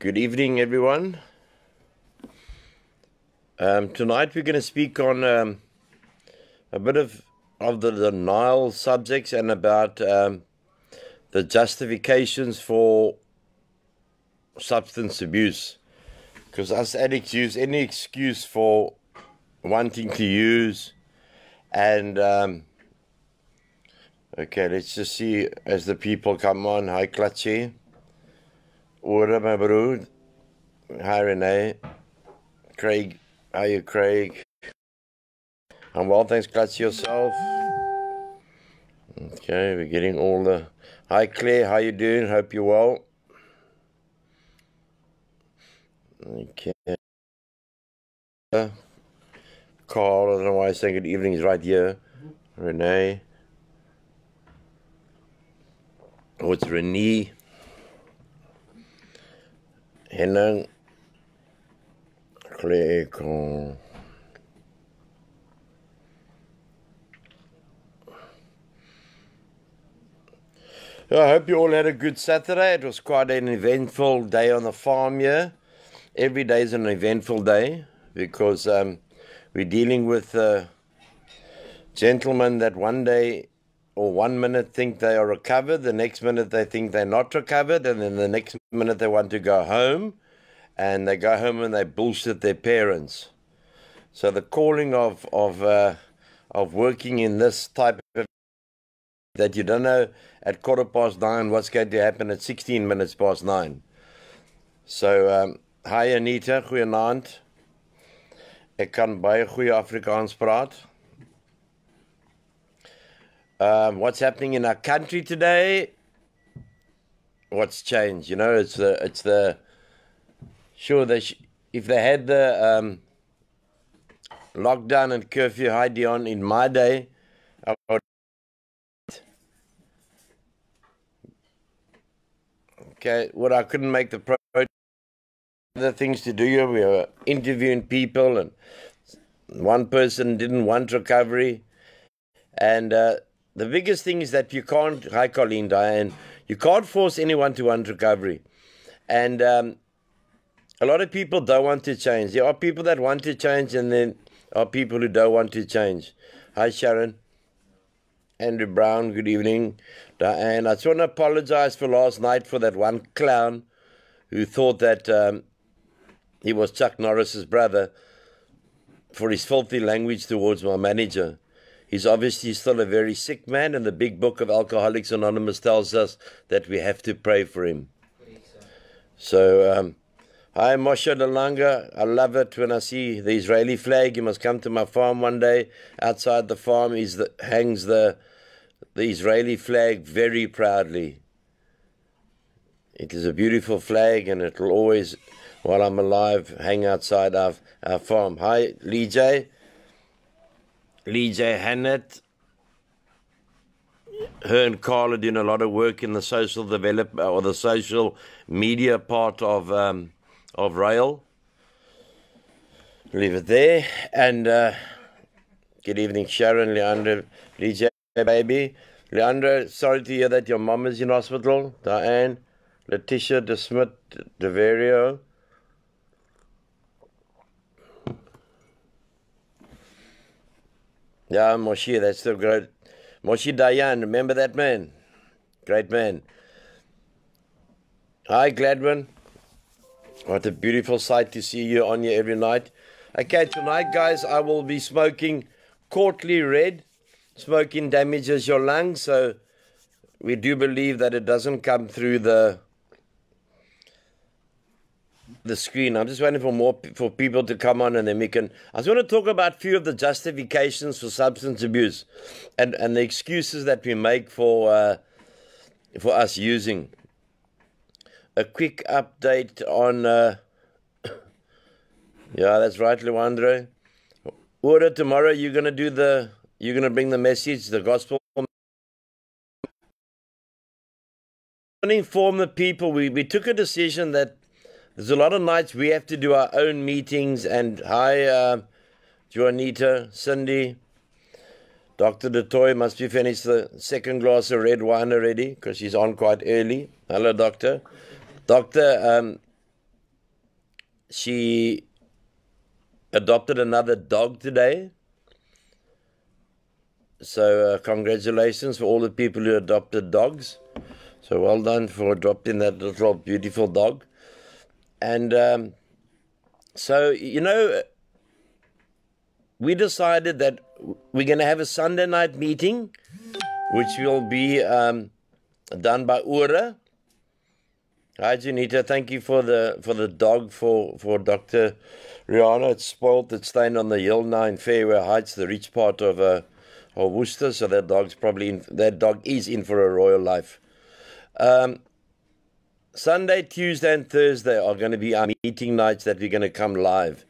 Good evening, everyone. Tonight we're going to speak on a bit of the denial subjects and about the justifications for substance abuse. Because us addicts use any excuse for wanting to use. And okay, let's just see as the people come on. Hi, Klatje. Ora, my brood. Hi, Renee. Craig. How are you, Craig? I'm well, thanks, Klatje, yourself. Okay, we're getting all the... Hi, Claire. How you doing? Hope you're well. Okay. Carl, I don't know why I'm saying good evening. He's right here. Renee. Oh, it's Renee. Henning. Claire. I hope you all had a good Saturday. It was quite an eventful day on the farm here. Every day is an eventful day because we're dealing with gentlemen that one day or 1 minute think they are recovered, the next minute they think they're not recovered, and then the next minute they want to go home, and they go home and they bullshit their parents. So the calling of working in this type of that you don't know at 9:15 what's going to happen at 16 minutes past 9. So hi Anita, goeienaand. Ek kan baie goeie Afrikaans praat. What's happening in our country today? What's changed? You know, it's the sure if they had the lockdown and curfew, hi Dion, in my day, I would. Okay, well, I couldn't make the other things to do here. We were interviewing people, and one person didn't want recovery, and the biggest thing is that you can't, hi Colleen, Diane, you can't force anyone to want recovery. And a lot of people don't want to change. There are people that want to change, and then are people who don't want to change. Hi Sharon. Andrew Brown, good evening. Diane, I just want to apologize for last night for that one clown who thought that he was Chuck Norris's brother for his filthy language towards my manager. He's obviously still a very sick man, and the big book of Alcoholics Anonymous tells us that we have to pray for him. So, hi Moshe Delanga. I love it when I see the Israeli flag. You must come to my farm one day. Outside the farm hangs the Israeli flag very proudly. It is a beautiful flag, and it will always, while I'm alive, hang outside our farm. Hi Lee J. Lee J. Hannett, her and Carl are doing a lot of work in the social development or the social media part of RAEL. Leave it there. And good evening, Sharon, Leandro, Lee J. baby. Leandro, sorry to hear that your mom is in hospital. Diane, Letitia, De Smith, De Verio. Yeah, Moshe, that's the great. Moshe Dayan, remember that man? Great man. Hi, Gladwin. What a beautiful sight to see you on here every night. Okay, tonight, guys, I will be smoking Courtly Red. Smoking damages your lungs, so we do believe that it doesn't come through the screen. I'm just waiting for people to come on, and then we can. I just want to talk about a few of the justifications for substance abuse, and the excuses that we make for us using. A quick update on. Yeah, that's right, Luandro. Ora, tomorrow you're gonna bring the message, the gospel. I want to inform the people. We took a decision that. There's a lot of nights we have to do our own meetings, and hi, Juanita, Cindy, Dr. DeToy must be finished the second glass of red wine already because she's on quite early. Hello, Doctor. Doctor, she adopted another dog today. So congratulations for all the people who adopted dogs. So well done for adopting that little beautiful dog. And so, you know, we decided that we're going to have a Sunday night meeting, which will be done by Ura. Hi, Janita. Thank you for the dog for Dr. Rihanna. It's spoiled. It's staying on the hill now in Fairway Heights, the rich part of Worcester. So that dog is in for a royal life. Sunday, Tuesday, and Thursday are going to be our meeting nights that we're going to come live.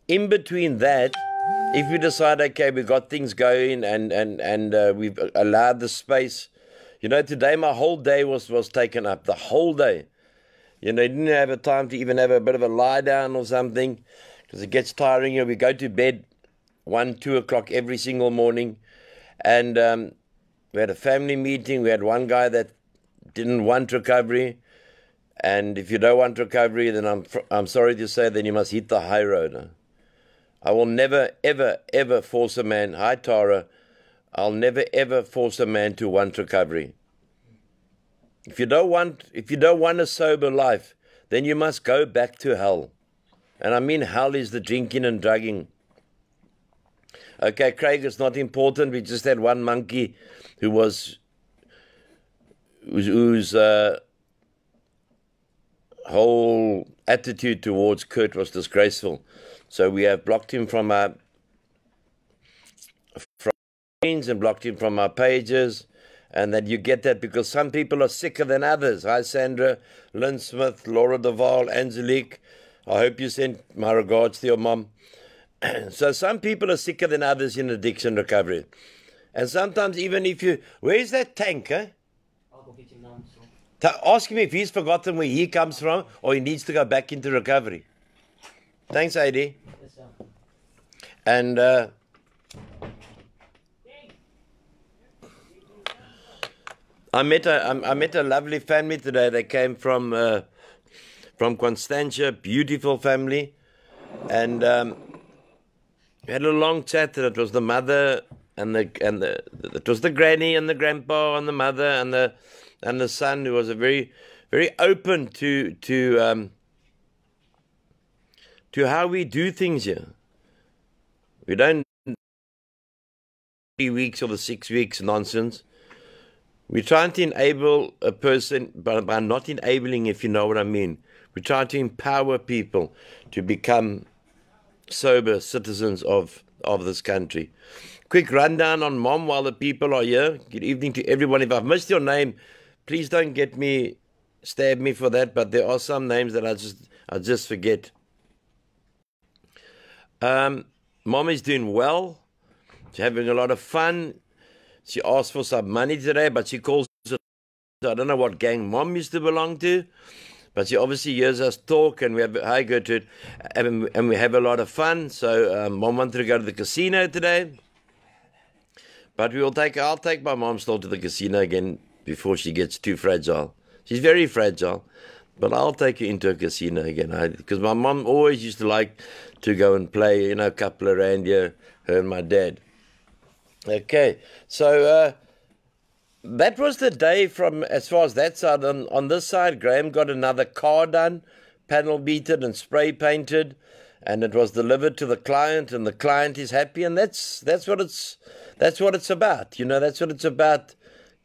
In between that, if we decide, okay, we've got things going and we've allowed the space. You know, today my whole day was taken up, the whole day. You know, you didn't have a time to even have a bit of a lie down or something because it gets tiring. You know, we go to bed 1, 2 o'clock every single morning. And we had a family meeting. We had one guy that didn't want recovery. And if you don't want recovery, then I'm sorry to say, then you must hit the high road. I will never, ever, ever force a man. Hi, Tara. I'll never, ever force a man to want recovery. If you don't want a sober life, then you must go back to hell. And I mean hell is the drinking and drugging. Okay, Craig, it's not important. We just had one monkey whose whole attitude towards Kurt was disgraceful. So we have blocked him from our friends and blocked him from our pages. And that you get that because some people are sicker than others. Hi, Sandra, Lynn Smith, Laura Duval, Angelique. I hope you sent my regards to your mom. So some people are sicker than others in addiction recovery. And sometimes even if you... Where's that tank, eh? I'll go get him now. So. Ask him if he's forgotten where he comes from or he needs to go back into recovery. Thanks, AD. Yes, sir. And... I met a lovely family today. They came from Constantia, beautiful family, and we had a long chat. And it was the mother it was the granny and the grandpa and the mother and the son, who was a very open to how we do things here. We don't 3 weeks or the 6 weeks nonsense. We're trying to enable a person, but by not enabling, if you know what I mean. We're trying to empower people to become sober citizens of this country. Quick rundown on Mom while the people are here. Good evening to everyone. If I've missed your name, please don't stab me for that, but there are some names that I just forget. Mom is doing well. She's having a lot of fun. She asked for some money today, but she calls it, I don't know what gang Mom used to belong to, but she obviously hears us talk, and we have, hi Gertrude, and we have a lot of fun. So Mom wanted to go to the casino today, but I'll take my mom still to the casino again before she gets too fragile. She's very fragile, but I'll take her into a casino again, because my mom always used to like to go and play, a couple of rand here, her and my dad. Okay, so that was the day from as far as that side. On this side, Graham got another car done, panel beaten and spray painted, and it was delivered to the client, and the client is happy, and that's what it's about. That's what it's about,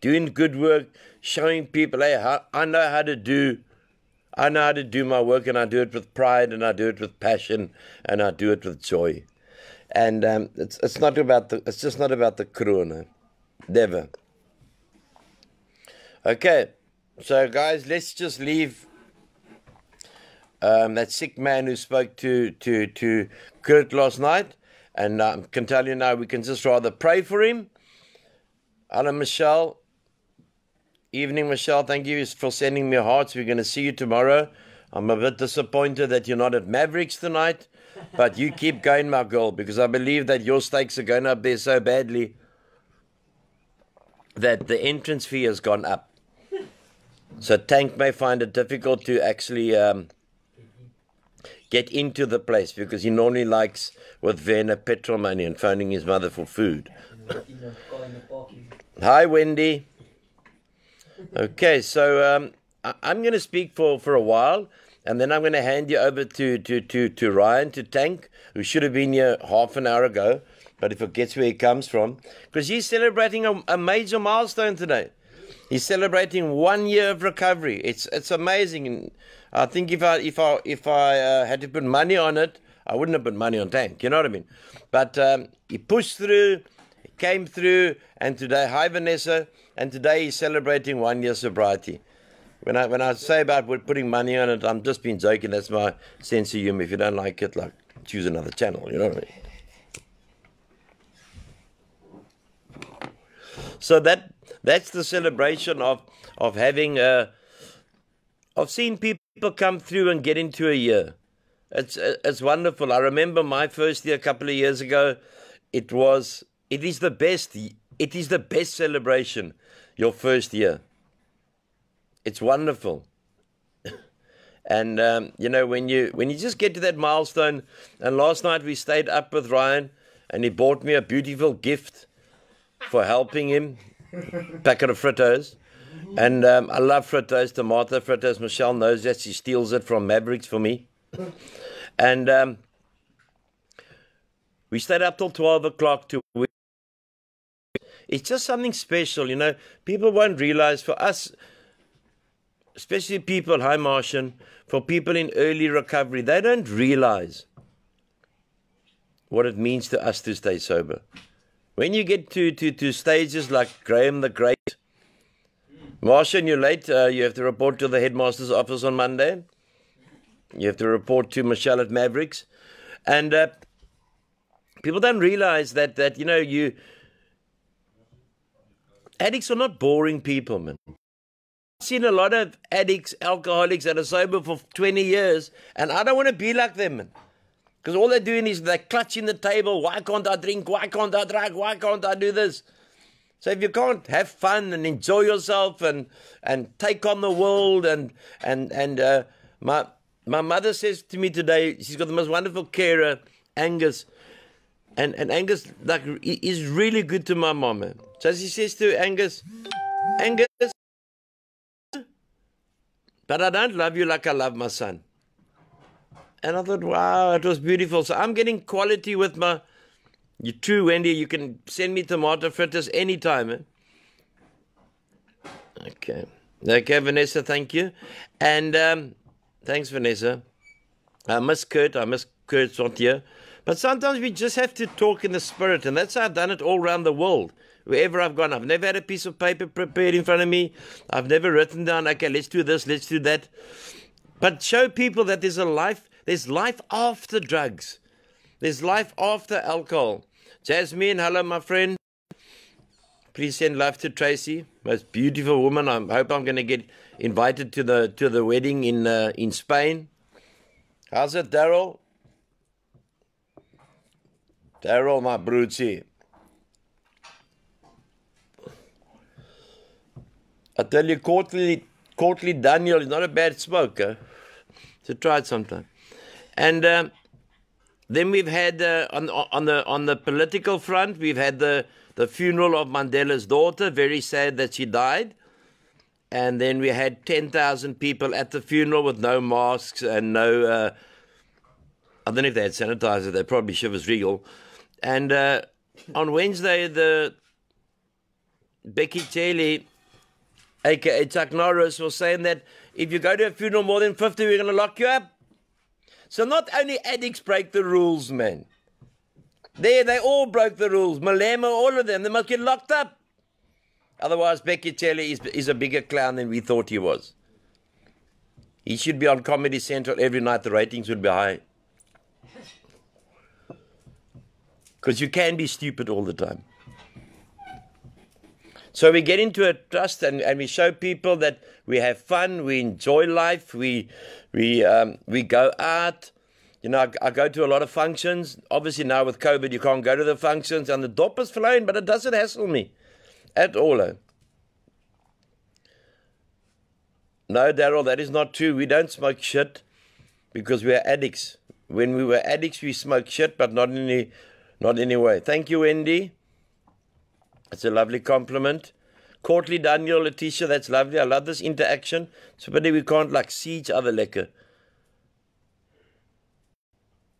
doing good work, showing people, hey, I know how to do my work, and I do it with pride, and I do it with passion, and I do it with joy. And it's just not about the corona, never. Okay, so guys, let's just leave that sick man who spoke to Kurt last night, and I can tell you now, we can just rather pray for him. Hello, Michelle. Evening, Michelle. Thank you for sending me hearts. We're going to see you tomorrow. I'm a bit disappointed that you're not at Mavericks tonight. But you keep going, my girl, because I believe that your stakes are going up there so badly that the entrance fee has gone up. So Tank may find it difficult to actually get into the place because he normally likes with Werner petrol money and phoning his mother for food. Hi, Wendy. Okay, so I'm going to speak for a while, and then I'm going to hand you over to Ryan, to Tank, who should have been here half an hour ago, but he forgets where he comes from, because he's celebrating a major milestone today. He's celebrating 1 year of recovery. It's amazing. And I think if I had to put money on it, I wouldn't have put money on Tank. You know what I mean? But he pushed through, he came through, and today, hi Vanessa, and today he's celebrating 1 year sobriety. When I say about putting money on it, I'm just being joking. That's my sense of humor. If you don't like it, like choose another channel. You know what I mean? So that's the celebration of having of seeing people come through and get into a year. It's wonderful. I remember my first year a couple of years ago. It is the best celebration, your first year. It's wonderful. And you know, when you just get to that milestone, and last night we stayed up with Ryan and he bought me a beautiful gift for helping him, packet of fritters. And I love fritters, tomato fritters. Michelle knows that. She steals it from Mavericks for me. And we stayed up till 12 o'clock to. It's just something special, you know. People won't realize, for us, especially people, hi Martian, for people in early recovery, they don't realize what it means to us to stay sober. When you get to stages like Graham the Great, Martian, you're late. You have to report to the headmaster's office on Monday. You have to report to Michelle at Mavericks. And people don't realize that you know, addicts are not boring people, man. I've seen a lot of addicts, alcoholics that are sober for 20 years, and I don't want to be like them, man. Because all they're doing is they're clutching the table. Why can't I drink? Why can't I drink? Why can't I do this? So if you can't have fun and enjoy yourself and take on the world, and my mother says to me today, she's got the most wonderful carer, Angus, and Angus like is really good to my mom, man. So she says to Angus, but I don't love you like I love my son. And I thought, wow, it was beautiful. So I'm getting quality with my. You're true, Wendy. You can send me tomato fritters anytime. Eh? Okay, Vanessa, thank you. And thanks, Vanessa. I miss Kurt's not here. But sometimes we just have to talk in the spirit. And that's how I've done it all around the world. Wherever I've gone, I've never had a piece of paper prepared in front of me. I've never written down, okay, let's do this, let's do that. But show people that there's life after drugs. There's life after alcohol. Jasmine, hello, my friend. Please send love to Tracy, most beautiful woman. I hope I'm going to get invited to the wedding in Spain. How's it, Daryl? Daryl, my broodsie. I tell you, Courtly Daniel is not a bad smoker. So try it sometime. And then we've had on the political front, we've had the funeral of Mandela's daughter. Very sad that she died. And then we had 10,000 people at the funeral with no masks and no. I don't know if they had sanitizer. They probably Shivers Regal. And on Wednesday, the Becky Chelly, aka Chuck Norris, was saying that if you go to a funeral more than 50, we're going to lock you up. So not only addicts break the rules, man. They all broke the rules. Malema, all of them. They must get locked up. Otherwise, Becky Chelly is a bigger clown than we thought he was. He should be on Comedy Central every night. The ratings would be high. Because you can be stupid all the time. So we get into a trust and we show people that we have fun, we enjoy life, we go out. You know, I go to a lot of functions. Obviously now with COVID you can't go to the functions and the dop is flowing, but it doesn't hassle me at all. No, Daryl, that is not true. We don't smoke shit because we are addicts. when we were addicts, we smoked shit, but not any way. Thank you, Wendy. It's a lovely compliment. Courtly, Daniel, Letitia, that's lovely. I love this interaction. So, but we can't like see each other lekker.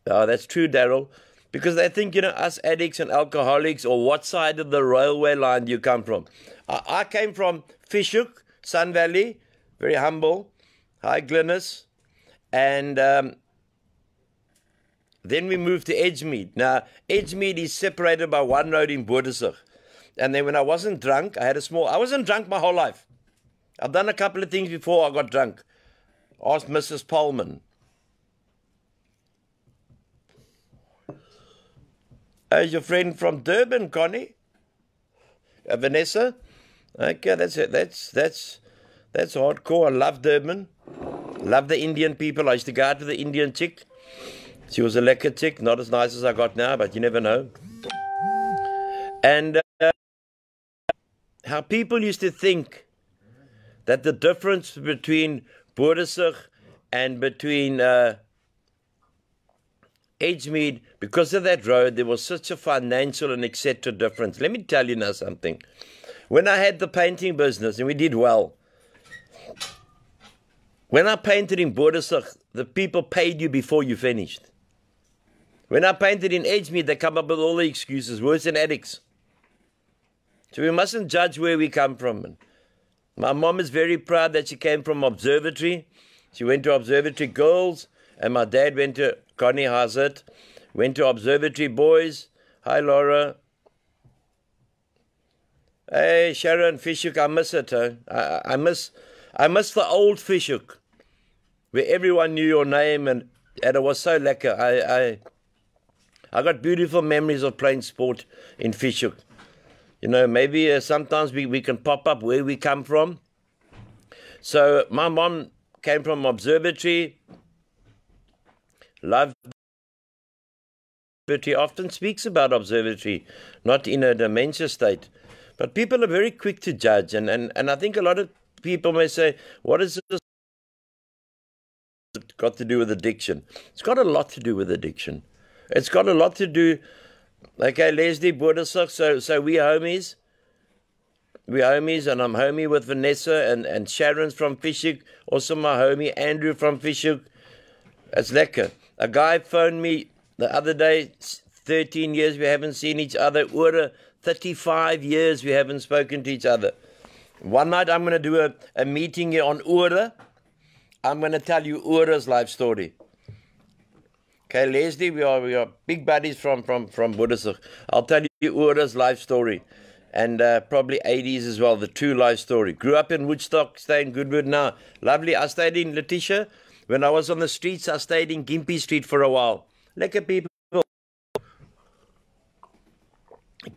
Oh, that's true, Daryl. Because they think, us addicts and alcoholics, or what side of the railway line do you come from? I came from Fishhook, Sun Valley, very humble, High Glennis, and then we moved to Edgemead. Now, Edgemead is separated by one road in Boerdesig. And then when I wasn't drunk, I wasn't drunk my whole life. I've done a couple of things before I got drunk. Asked Mrs. Pullman. Is your friend from Durban, Connie? Vanessa? Okay, that's it. That's hardcore. I love Durban. Love the Indian people. I used to go out with the Indian chick. She was a lekker chick. Not as nice as I got now, but you never know. And how people used to think that the difference between Boerdesig and between Edgemead, because of that road, there was such a financial and etc. difference. Let me tell you now something. When I had the painting business, and we did well, when I painted in Boerdesig, the people paid you before you finished. When I painted in Edgemead, they come up with all the excuses, worse than addicts. So we mustn't judge where we come from. My mom is very proud that she came from Observatory. She went to Observatory Girls, and my dad went to Connie Hazard, went to Observatory Boys. Hi, Laura. Hey, Sharon Fishhook, I miss it. Huh? I miss the old Fishhook, where everyone knew your name, and it was so lekker. I got beautiful memories of playing sport in Fishhook. Maybe sometimes we can pop up where we come from. So my mom came from Observatory. Loved Observatory. Often speaks about Observatory, not in a dementia state. But people are very quick to judge. And I think a lot of people may say, what is this got to do with addiction? It's got a lot to do with addiction. It's got a lot to do. Okay, Leslie Boerdesig, so we homies. We're homies, and I'm homie with Vanessa, and Sharon's from Fishhook, also my homie, Andrew from Fishhook. It's lekker. A guy phoned me the other day, 13 years we haven't seen each other, or 35 years we haven't spoken to each other. One night I'm going to do a meeting here on Ura. I'm going to tell you Ura's life story. Okay, Leslie, we are big buddies from Boerdesig. I'll tell you Ura's life story, and probably 80s as well, the true life story. Grew up in Woodstock, stay in Goodwood now. Lovely. I stayed in Letitia. When I was on the streets, I stayed in Gympie Street for a while. Lekker people.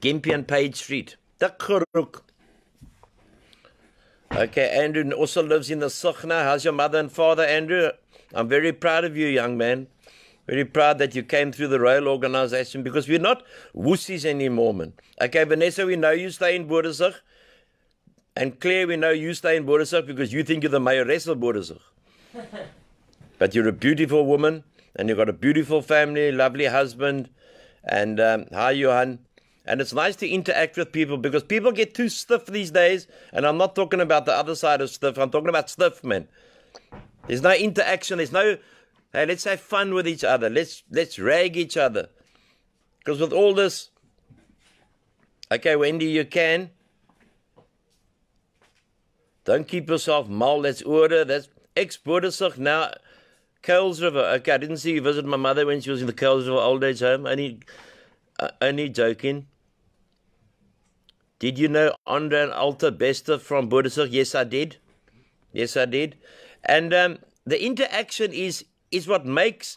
Gympie and Page Street. Okay, Andrew also lives in the Sukhna. How's your mother and father, Andrew? I'm very proud of you, young man. Very proud that you came through the RAEL organization, because we're not wussies anymore, man. Okay, Vanessa, we know you stay in Boerdesig. And Claire, we know you stay in Boerdesig because you think you're the mayoress of Boerdesig. But you're a beautiful woman, and you've got a beautiful family, lovely husband. And hi, Johan. And it's nice to interact with people, because people get too stiff these days. And I'm not talking about the other side of stiff. I'm talking about stiff, man. There's no interaction. There's no... Hey, let's have fun with each other. Let's rag each other. Because with all this... Okay, Wendy, you can. Don't keep yourself mal. That's order. That's ex-Boerdesig. Now, Kuils River. Okay, I didn't see you visit my mother when she was in the Kuils River old age home. Only joking. Did you know Andre and Alta Bester from Boerdesig? Yes, I did. Yes, I did. And the interaction is what makes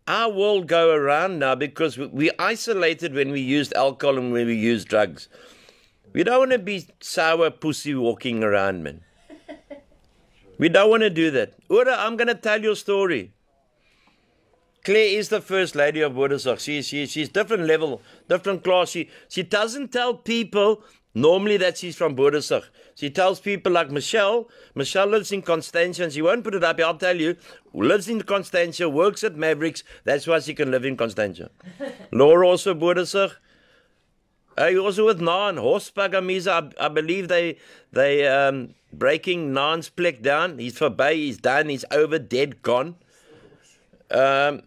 our world go around now, because we isolated when we used alcohol and when we used drugs. We don't want to be sour pussy walking around, man. We don't want to do that. Ura, I'm going to tell you a story. Claire is the first lady of Boerdesig. She's different level, different class. She doesn't tell people Normally she's from Boersig. She tells people like Michelle lives in Constantia, and she won't put it up, I'll tell you, lives in Constantia, works at Mavericks, that's why she can live in Constantia. Laura also Boersig. Also with Naan, Horsbagger Misa, I believe they breaking Naan's plek down. He's verby, he's done, he's over, dead, gone. All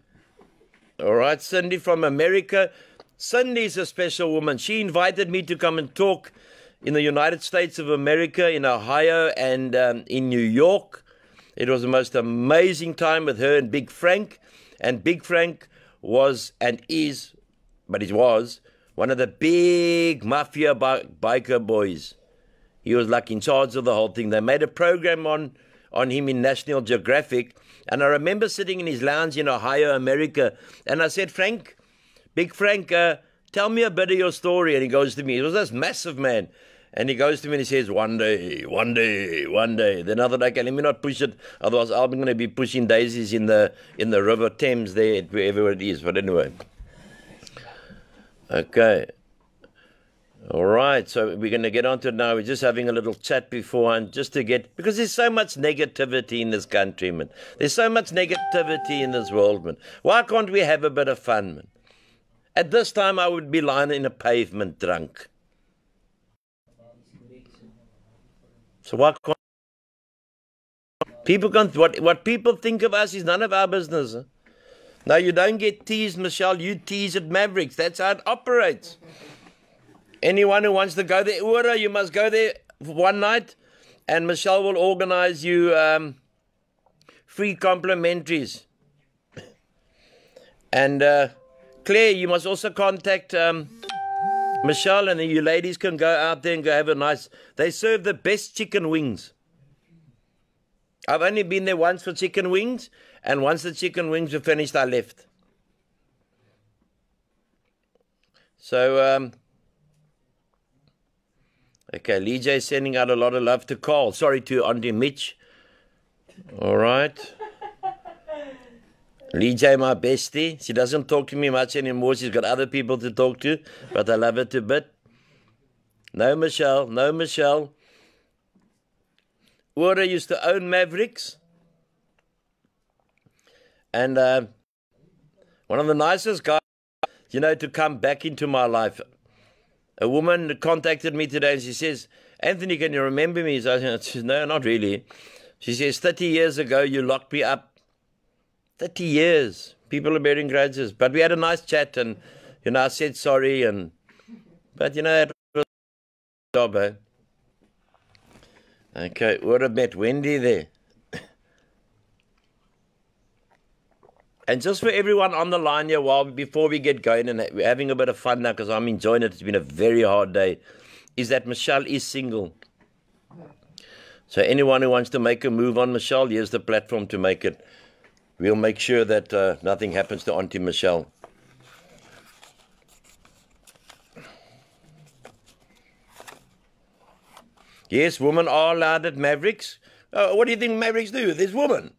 right, Cindy from America. Cindy's a special woman. She invited me to come and talk in the United States of America, in Ohio, and in New York. It was the most amazing time with her and Big Frank. And Big Frank was and is, but he was, one of the big mafia biker boys. He was like in charge of the whole thing. They made a program on him in National Geographic. And I remember sitting in his lounge in Ohio, America. And I said, Frank, Big Frank, tell me a bit of your story. And he goes to me, he was this massive man. And he goes to me and he says, one day. Then I thought, okay, let me not push it. Otherwise, I'm going to be pushing daisies in the River Thames there, wherever it is. But anyway. Okay. All right. So we're going to get on to it now. We're just having a little chat beforehand just to get, because there's so much negativity in this country, man. There's so much negativity in this world, man. Why can't we have a bit of fun, man? At this time, I would be lying in a pavement drunk. So why can't people can't, what people think of us is none of our business. Huh? Now, you don't get teased, Michelle. You tease at Mavericks. That's how it operates. Anyone who wants to go there, Ura, you must go there for one night, and Michelle will organize you free complimentaries. And Claire, you must also contact Michelle, and you ladies can go out there and go have a nice... They serve the best chicken wings. I've only been there once for chicken wings, and once the chicken wings were finished, I left. So, okay, Lee J sending out a lot of love to Carl. Sorry to Auntie Mitch. All right. Lee J, my bestie. She doesn't talk to me much anymore. She's got other people to talk to, but I love her to bit. No, Michelle. No, Michelle. Ura used to own Mavericks. And one of the nicest guys, you know, to come back into my life. A woman contacted me today and she says, Anthony, can you remember me? So I said, no, not really. She says, 30 years ago, you locked me up. 30 years. People are bearing grudges. But we had a nice chat and, you know, I said sorry. But, you know, it was a job, eh? Okay, would have met Wendy there. And just for everyone on the line here, before we get going, and we're having a bit of fun now because I'm enjoying it. It's been a very hard day. Is that Michelle is single. So anyone who wants to make a move on Michelle, here's the platform to make it. We'll make sure that nothing happens to Auntie Michelle. Yes, women are allowed at Mavericks. What do you think Mavericks do? There's women.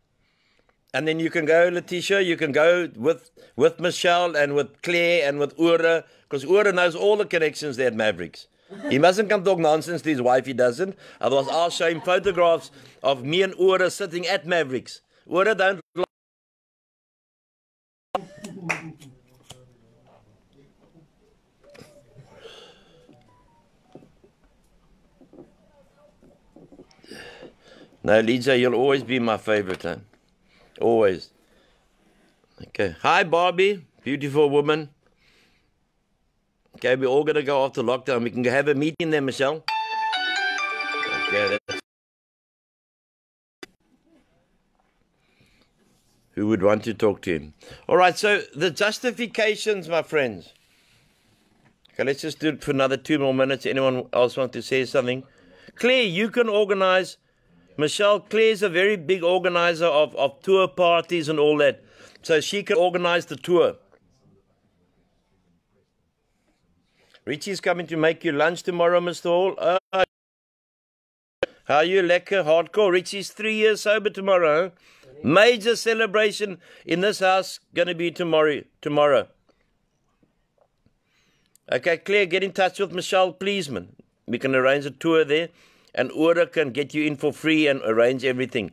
And then you can go, Letitia, you can go with Michelle and with Claire and with Ura, because Ura knows all the connections there at Mavericks. He mustn't come talk nonsense to his wife, he doesn't. Otherwise, I'll show him photographs of me and Ura sitting at Mavericks. Ura, don't lie. No, Lisa, you'll always be my favorite, huh? Always. Okay. Hi, Barbie. Beautiful woman. Okay, we're all going to go after lockdown. We can have a meeting there, Michelle. Okay. Who would want to talk to him? All right, so the justifications, my friends. Okay, let's just do it for another 2 more minutes. Anyone else want to say something? Claire, you can organize... Michelle, Claire's a very big organizer of tour parties and all that. So she can organize the tour. Richie's coming to make you lunch tomorrow, Mr. Hall. How are you, lekker, hardcore? Richie's 3 years sober tomorrow. Huh? Major celebration in this house going to be tomorrow. Okay, Claire, get in touch with Michelle, please, man. We can arrange a tour there, and Ura can get you in for free and arrange everything.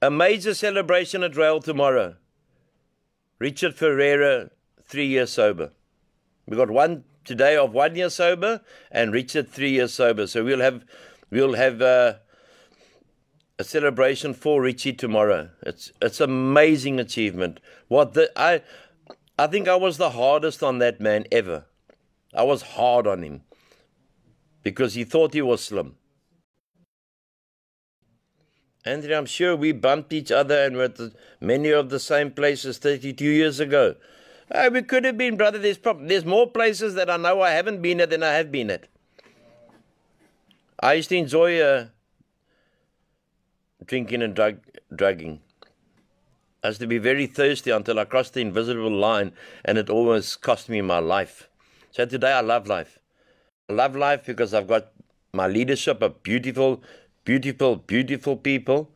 A major celebration at RAEL tomorrow. Richard Ferreira, 3 years sober. We got one today of 1 year sober, and Richard 3 years sober. So we'll have a celebration for Richie tomorrow. It's amazing achievement. I think I was the hardest on that man ever. I was hard on him because he thought he was slim. Andrea, I'm sure we bumped each other and were at many of the same places 32 years ago. We could have been, brother. There's more places that I know I haven't been at than I have been at. I used to enjoy drinking and drugging. I used to be very thirsty until I crossed the invisible line, and it almost cost me my life. So today I love life. I love life because I've got my leadership of beautiful, beautiful, beautiful people.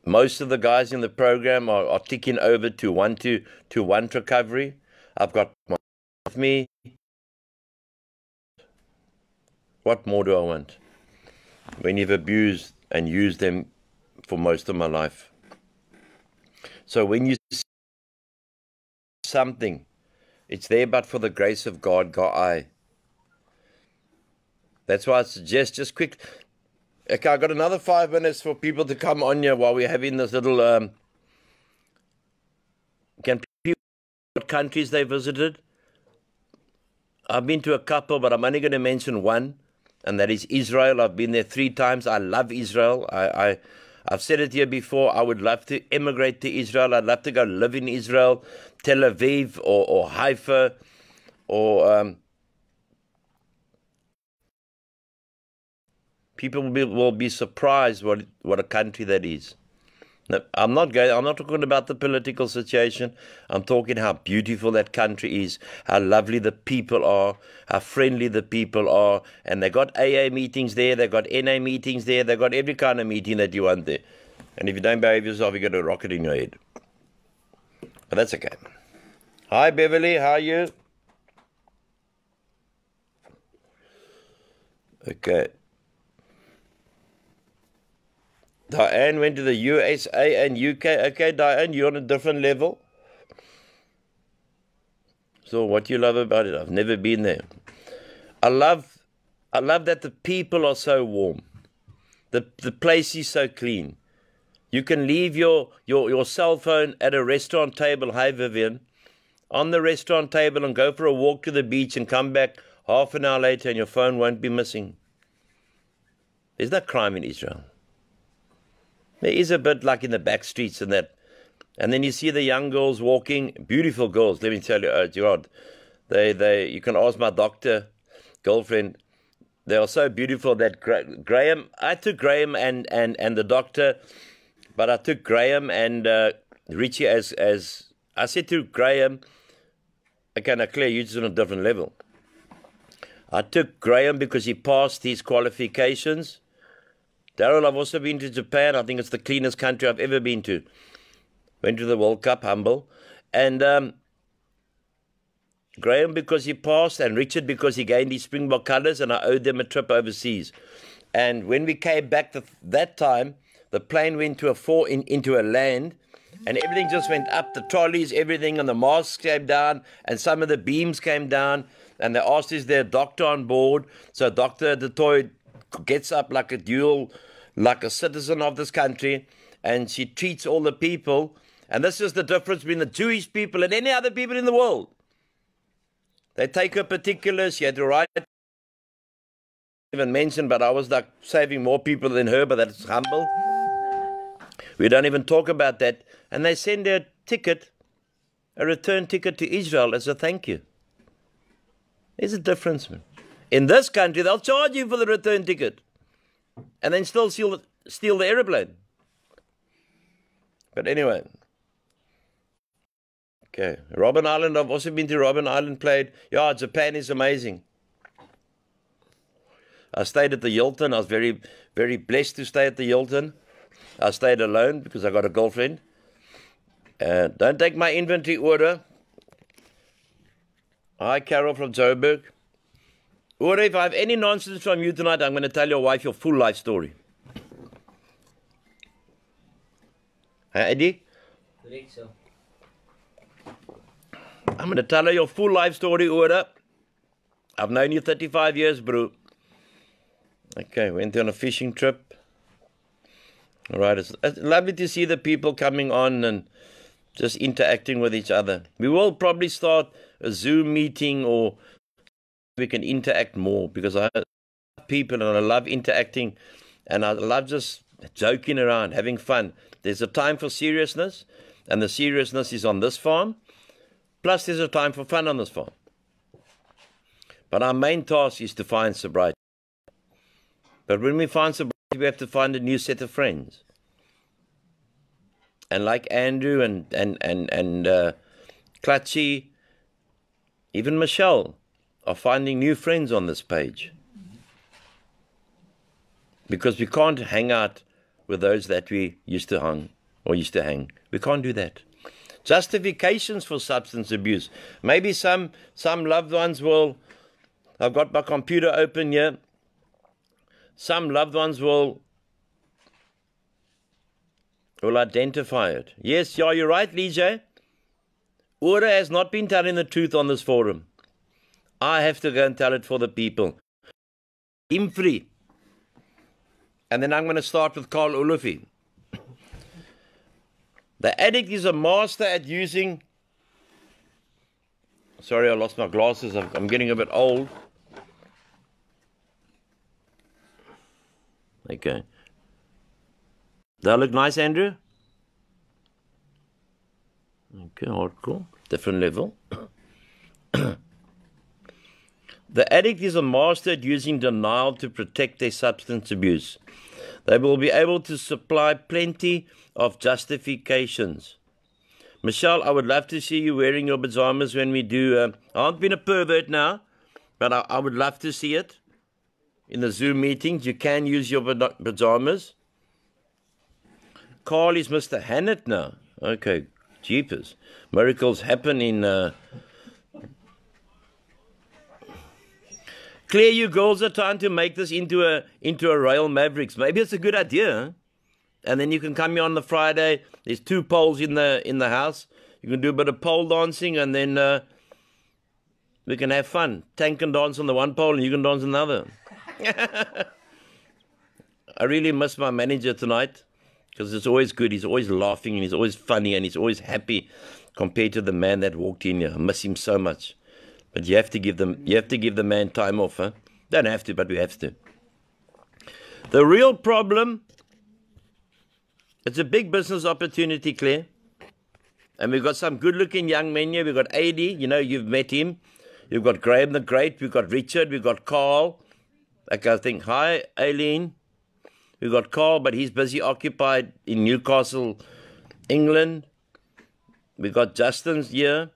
Most of the guys in the program are ticking over to one recovery. I've got with me. What more do I want? When you've abused and used them for most of my life. So when you see something, it's there but for the grace of God, God. That's why I suggest just quick. Okay, I got another 5 minutes for people to come on here while we're having this little. Can people what countries they visited? I've been to a couple, but I'm only going to mention one, and that is Israel. I've been there 3 times. I love Israel. I've said it here before. I would love to emigrate to Israel. I'd love to go live in Israel, Tel Aviv or Haifa or. People will be surprised what a country that is. Now, I'm not talking about the political situation. I'm talking how beautiful that country is, how lovely the people are, how friendly the people are, and they got AA meetings there, they got NA meetings there, they got every kind of meeting that you want there. And if you don't behave yourself, you got a rocket in your head. But that's okay. Hi Beverly, how are you? Okay. Diane went to the USA and UK. Okay, Diane, you're on a different level. So what do you love about it? I've never been there. I love that the people are so warm. The place is so clean. You can leave your cell phone at a restaurant table, hi Vivian, on the restaurant table and go for a walk to the beach and come back half an hour later and your phone won't be missing. There's no crime in Israel. There is a bit like in the back streets and that. And then you see the young girls walking, beautiful girls, let me tell you, Gerard. You can ask my doctor, girlfriend, they are so beautiful that Graham, I took Graham and the doctor, but I took Graham and Richie as I said to Graham, okay, now Claire, you're just on a different level. I took Graham because he passed his qualifications. Daryl, I've also been to Japan. I think it's the cleanest country I've ever been to. Went to the World Cup, humble. And Graham because he passed, and Richard because he gained his Springbok colours, and I owed them a trip overseas. And when we came back that time, the plane went to into a land, and everything just went up, the trolleys, everything, and the masks came down, and some of the beams came down, and they asked, is there a doctor on board? So Dr. Detoy gets up like a citizen of this country, and she treats all the people. And this is the difference between the Jewish people and any other people in the world. They take her particulars. She had to write, even mention, but I was like saving more people than her, but that's humble. We don't even talk about that. And they send her a ticket, a return ticket to Israel as a thank you. There's a difference, man. In this country, they'll charge you for the return ticket and then still steal the aeroplane. But anyway. Okay. Robben Island, I've also been to Robben Island, played. Yeah, Japan is amazing. I stayed at the Hilton. I was very, very blessed to stay at the Hilton. I stayed alone because I got a girlfriend. Don't take my inventory order. Hi, Carol from Joburg. Or if I have any nonsense from you tonight, I'm going to tell your wife your full life story. Hey, Eddie? Correct, sir. I'm going to tell her your full life story, Ora. I've known you 35 years, bro. Okay, went on a fishing trip. All right, it's lovely to see the people coming on and just interacting with each other. We will probably start a Zoom meeting, or we can interact more, because I love people and I love interacting and I love just joking around, having fun. There's a time for seriousness, and the seriousness is on this farm, plus there's a time for fun on this farm. But our main task is to find sobriety. But when we find sobriety, we have to find a new set of friends. And like Andrew and Clutchy, even Michelle, are finding new friends on this page. Because we can't hang out with those that we used to hang. We can't do that. Justifications for substance abuse. Maybe some loved ones will, I've got my computer open here, some loved ones will identify it. Yes, yeah, you're right, Lijay. Ura has not been telling the truth on this forum. I have to go and tell it for the people. I'm free. And then I'm going to start with Carl Ulufi. The addict is a master at using... Sorry, I lost my glasses. I'm getting a bit old. Okay. Does that look nice, Andrew? Okay, hardcore. Different level. The addict is a master at using denial to protect their substance abuse. They will be able to supply plenty of justifications. Michelle, I would love to see you wearing your pajamas when we do... I haven't been a pervert now, but I would love to see it. In the Zoom meetings, you can use your pajamas. Carl is Mr. Hannett now. Okay, jeepers. Miracles happen in... Claire, you girls are trying to make this into a RAEL Mavericks. Maybe it's a good idea, huh? And then you can come here on the Friday. There's 2 poles in the house. You can do a bit of pole dancing, and then we can have fun. Tank can dance on the one pole, and you can dance on the other. I really miss my manager tonight, because it's always good. He's always laughing, and he's always funny, and he's always happy compared to the man that walked in here. I miss him so much. But you have to give the man time off, huh? Don't have to, but we have to. The real problem, it's a big business opportunity, Claire. And we've got some good-looking young men here. We've got AD, you know, you've met him. You've got Graham the Great. We've got Richard. We've got Carl. Like I think, hi, Aileen. We've got Carl, but he's busy occupied in Newcastle, England. We've got Justin's here.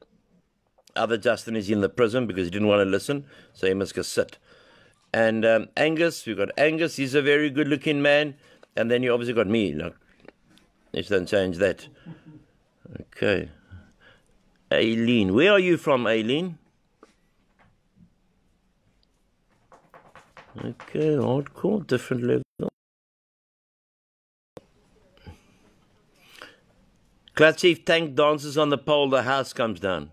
Other Justin is in the prison because he didn't want to listen, so he must go sit. And Angus, we've got Angus. He's a very good-looking man. And then you obviously got me. Look, let's don't change that. Okay. Aileen. Where are you from, Aileen? Okay, hardcore, different level. Clutchy, if Tank dances on the pole, the house comes down.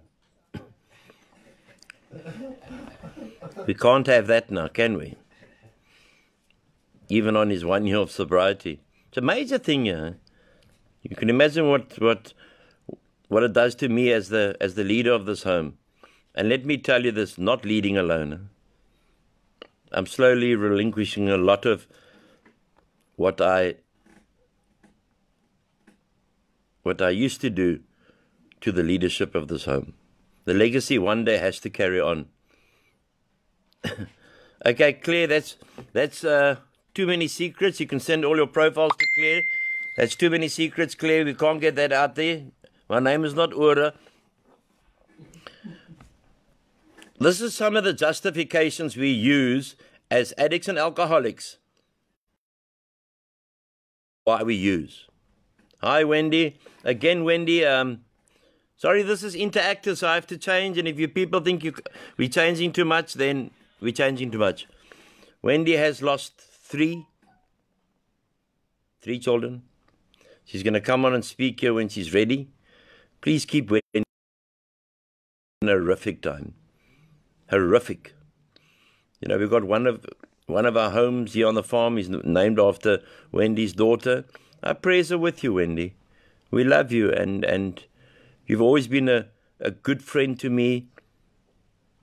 We can't have that now, can we? Even on his 1 year of sobriety. It's a major thing here. You can imagine what it does to me as the leader of this home. And let me tell you this, not leading alone. I'm slowly relinquishing a lot of what I used to do to the leadership of this home. The legacy one day has to carry on. Okay, Claire, that's too many secrets. You can send all your profiles to Claire. That's too many secrets, Claire. We can't get that out there. My name is not Ura. This is some of the justifications we use as addicts and alcoholics. Why we use. Hi, Wendy. Again, Wendy, sorry, this is interactive, so I have to change. And if you people think we're changing too much, then we're changing too much. Wendy has lost three children. She's going to come on and speak here when she's ready. Please keep Wendy in a horrific time. Horrific. You know, we've got one of our homes here on the farm is named after Wendy's daughter. Our prayers are with you, Wendy. We love you, and you've always been a good friend to me.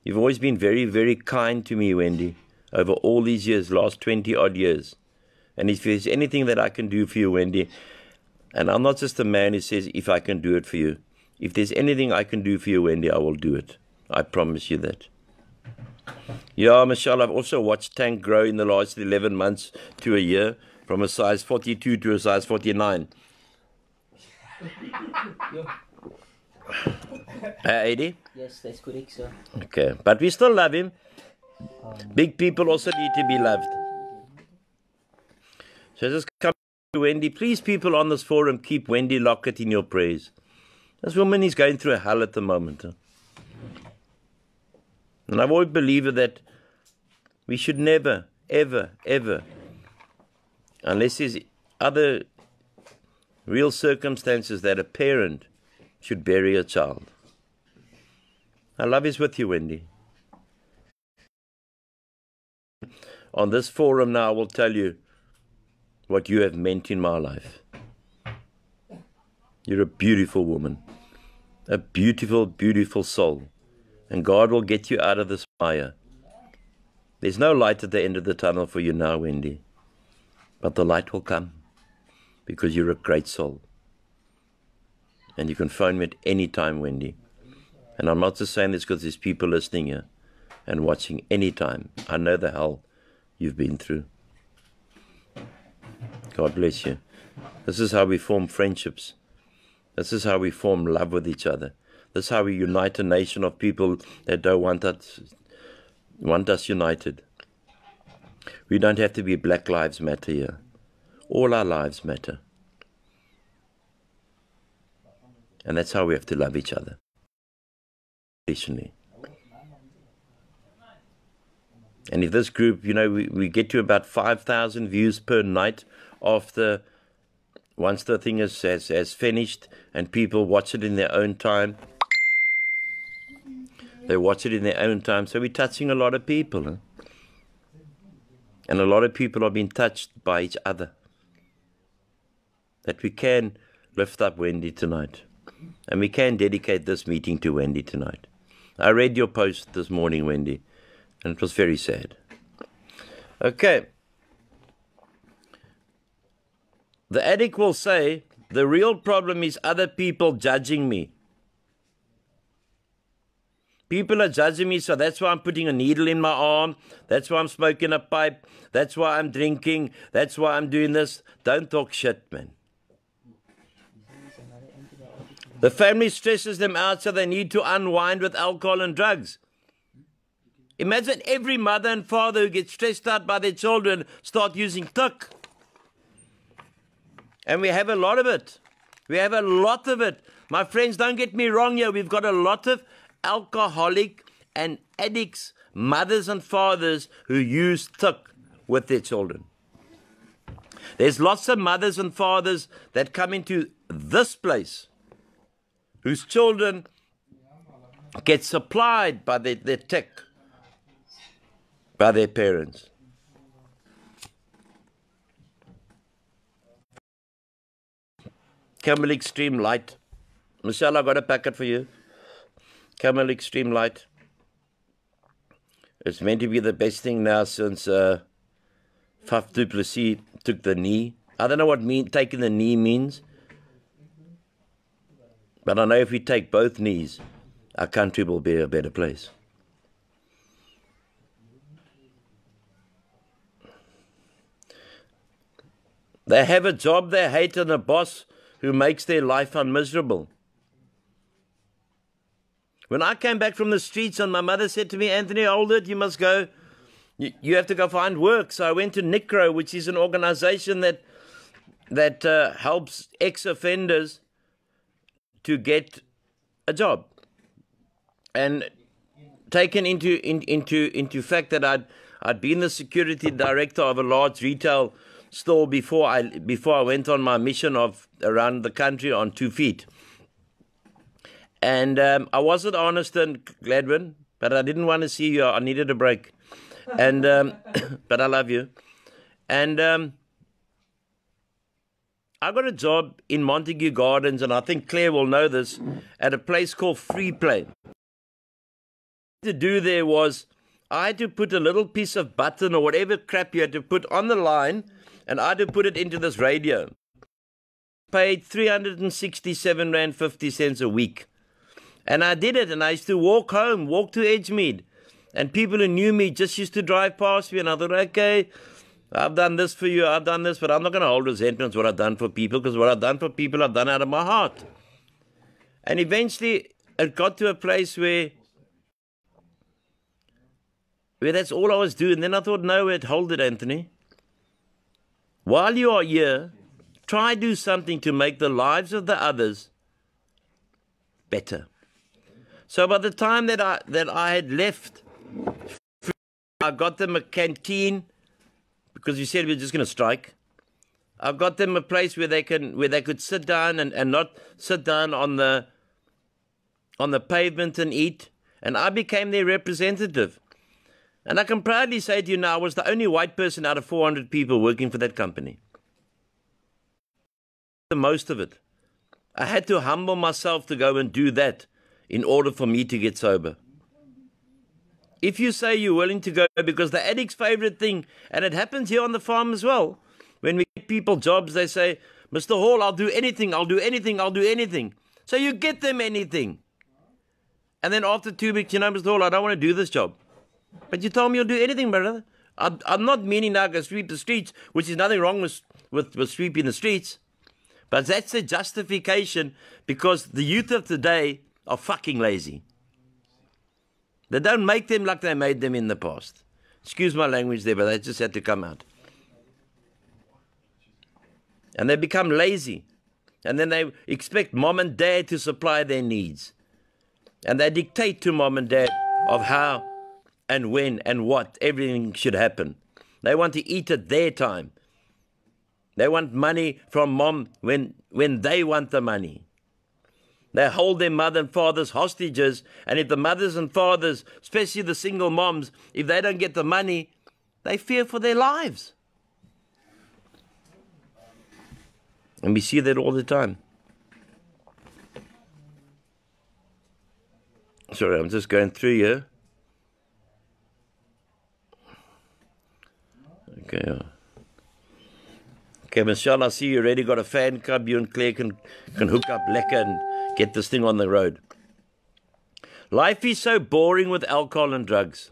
You've always been very, very kind to me, Wendy, over all these years, last 20-odd years. And if there's anything that I can do for you, Wendy, and I'm not just a man who says if I can do it for you. If there's anything I can do for you, Wendy, I will do it. I promise you that. Yeah, Michelle, I've also watched Tank grow in the last 11 months to a year, from a size 42 to a size 49. 80? Yes, that's correct, sir. Okay, but we still love him. Big people also need to be loved. So just come to Wendy. Please, people on this forum, keep Wendy Lockett in your prayers. This woman is going through a hell at the moment. And I've always believed that we should never, ever, ever, unless there's other real circumstances, that a parent should bury a child. Our love is with you, Wendy. On this forum now, I will tell you what you have meant in my life. You're a beautiful woman, a beautiful, beautiful soul, and God will get you out of this fire. There's no light at the end of the tunnel for you now, Wendy, but the light will come because you're a great soul. And you can phone me at any time, Wendy. And I'm not just saying this because there's people listening here and watching any time. I know the hell you've been through. God bless you. This is how we form friendships. This is how we form love with each other. This is how we unite a nation of people that don't want us united. We don't have to be Black Lives Matter here. All our lives matter. And that's how we have to love each other. And if this group, you know, we get to about 5,000 views per night after, once the thing has finished and people watch it in their own time. They watch it in their own time. So we're touching a lot of people. Huh? And a lot of people are being touched by each other. That we can lift up Wendy tonight. And we can dedicate this meeting to Wendy tonight. I read your post this morning, Wendy, and it was very sad. Okay. The addict will say, the real problem is other people judging me. People are judging me, so that's why I'm putting a needle in my arm. That's why I'm smoking a pipe. That's why I'm drinking. That's why I'm doing this. Don't talk shit, man. The family stresses them out, so they need to unwind with alcohol and drugs. Imagine every mother and father who gets stressed out by their children start using tuk. And we have a lot of it. We have a lot of it. My friends, don't get me wrong here. We've got a lot of alcoholic and addicts, mothers and fathers who use tuk with their children. There's lots of mothers and fathers that come into this place whose children get supplied by their tech, by their parents. Camel Extreme Light. Michelle, I got a packet for you. Camel Extreme Light. It's meant to be the best thing now since Faf du Plessis took the knee. I don't know what taking the knee means. But I know if we take both knees, our country will be a better place. They have a job they hate and a boss who makes their life unmiserable. When I came back from the streets and my mother said to me, Anthony, hold it, you must go. You have to go find work. So I went to NICRO, which is an organization that helps ex-offenders to get a job. And taken into fact that I'd been the security director of a large retail store before I went on my mission of around the country on 2 feet. And I wasn't honest and Gladwin, but I didn't want to see you. I needed a break. And but I love you. And I got a job in Montague Gardens, and I think Claire will know this, at a place called Free Play. What to do there was I had to put a little piece of button or whatever crap you had to put on the line, and I had to put it into this radio. Paid 367 Rand 50 cents a week. And I did it, and I used to walk home, walk to Edgemead. And people who knew me just used to drive past me, and I thought, okay, I've done this for you, I've done this, but I'm not going to hold resentment what I've done for people, because what I've done for people, I've done out of my heart. And eventually, it got to a place where that's all I was doing. And then I thought, no, wait, hold it, Anthony. While you are here, try do something to make the lives of the others better. So by the time that I had left, I got them a canteen, because we said we were just going to strike. I got them a place where they could sit down and not sit down on the pavement and eat. And I became their representative. And I can proudly say to you now, I was the only white person out of 400 people working for that company. The most of it. I had to humble myself to go and do that in order for me to get sober. If you say you're willing to go, because the addict's favorite thing, and it happens here on the farm as well, when we get people jobs, they say, Mr. Hall, I'll do anything, I'll do anything, I'll do anything. So you get them anything. And then after 2 weeks, you know, Mr. Hall, I don't want to do this job. But you told me you'll do anything, brother. I'm not meaning now to sweep the streets, which is nothing wrong with sweeping the streets. But that's a justification, because the youth of today are fucking lazy. They don't make them like they made them in the past. Excuse my language there, but they just had to come out. And they become lazy. And then they expect mom and dad to supply their needs. And they dictate to mom and dad of how and when and what everything should happen. They want to eat at their time. They want money from mom when they want the money. They hold their mother and fathers hostages, and if the mothers and fathers, especially the single moms, if they don't get the money, they fear for their lives. And we see that all the time. Sorry, I'm just going through here. Okay. Okay, Michelle, I see you already got a fan club. You and Claire can hook up lekker and get this thing on the road. Life is so boring with alcohol and drugs.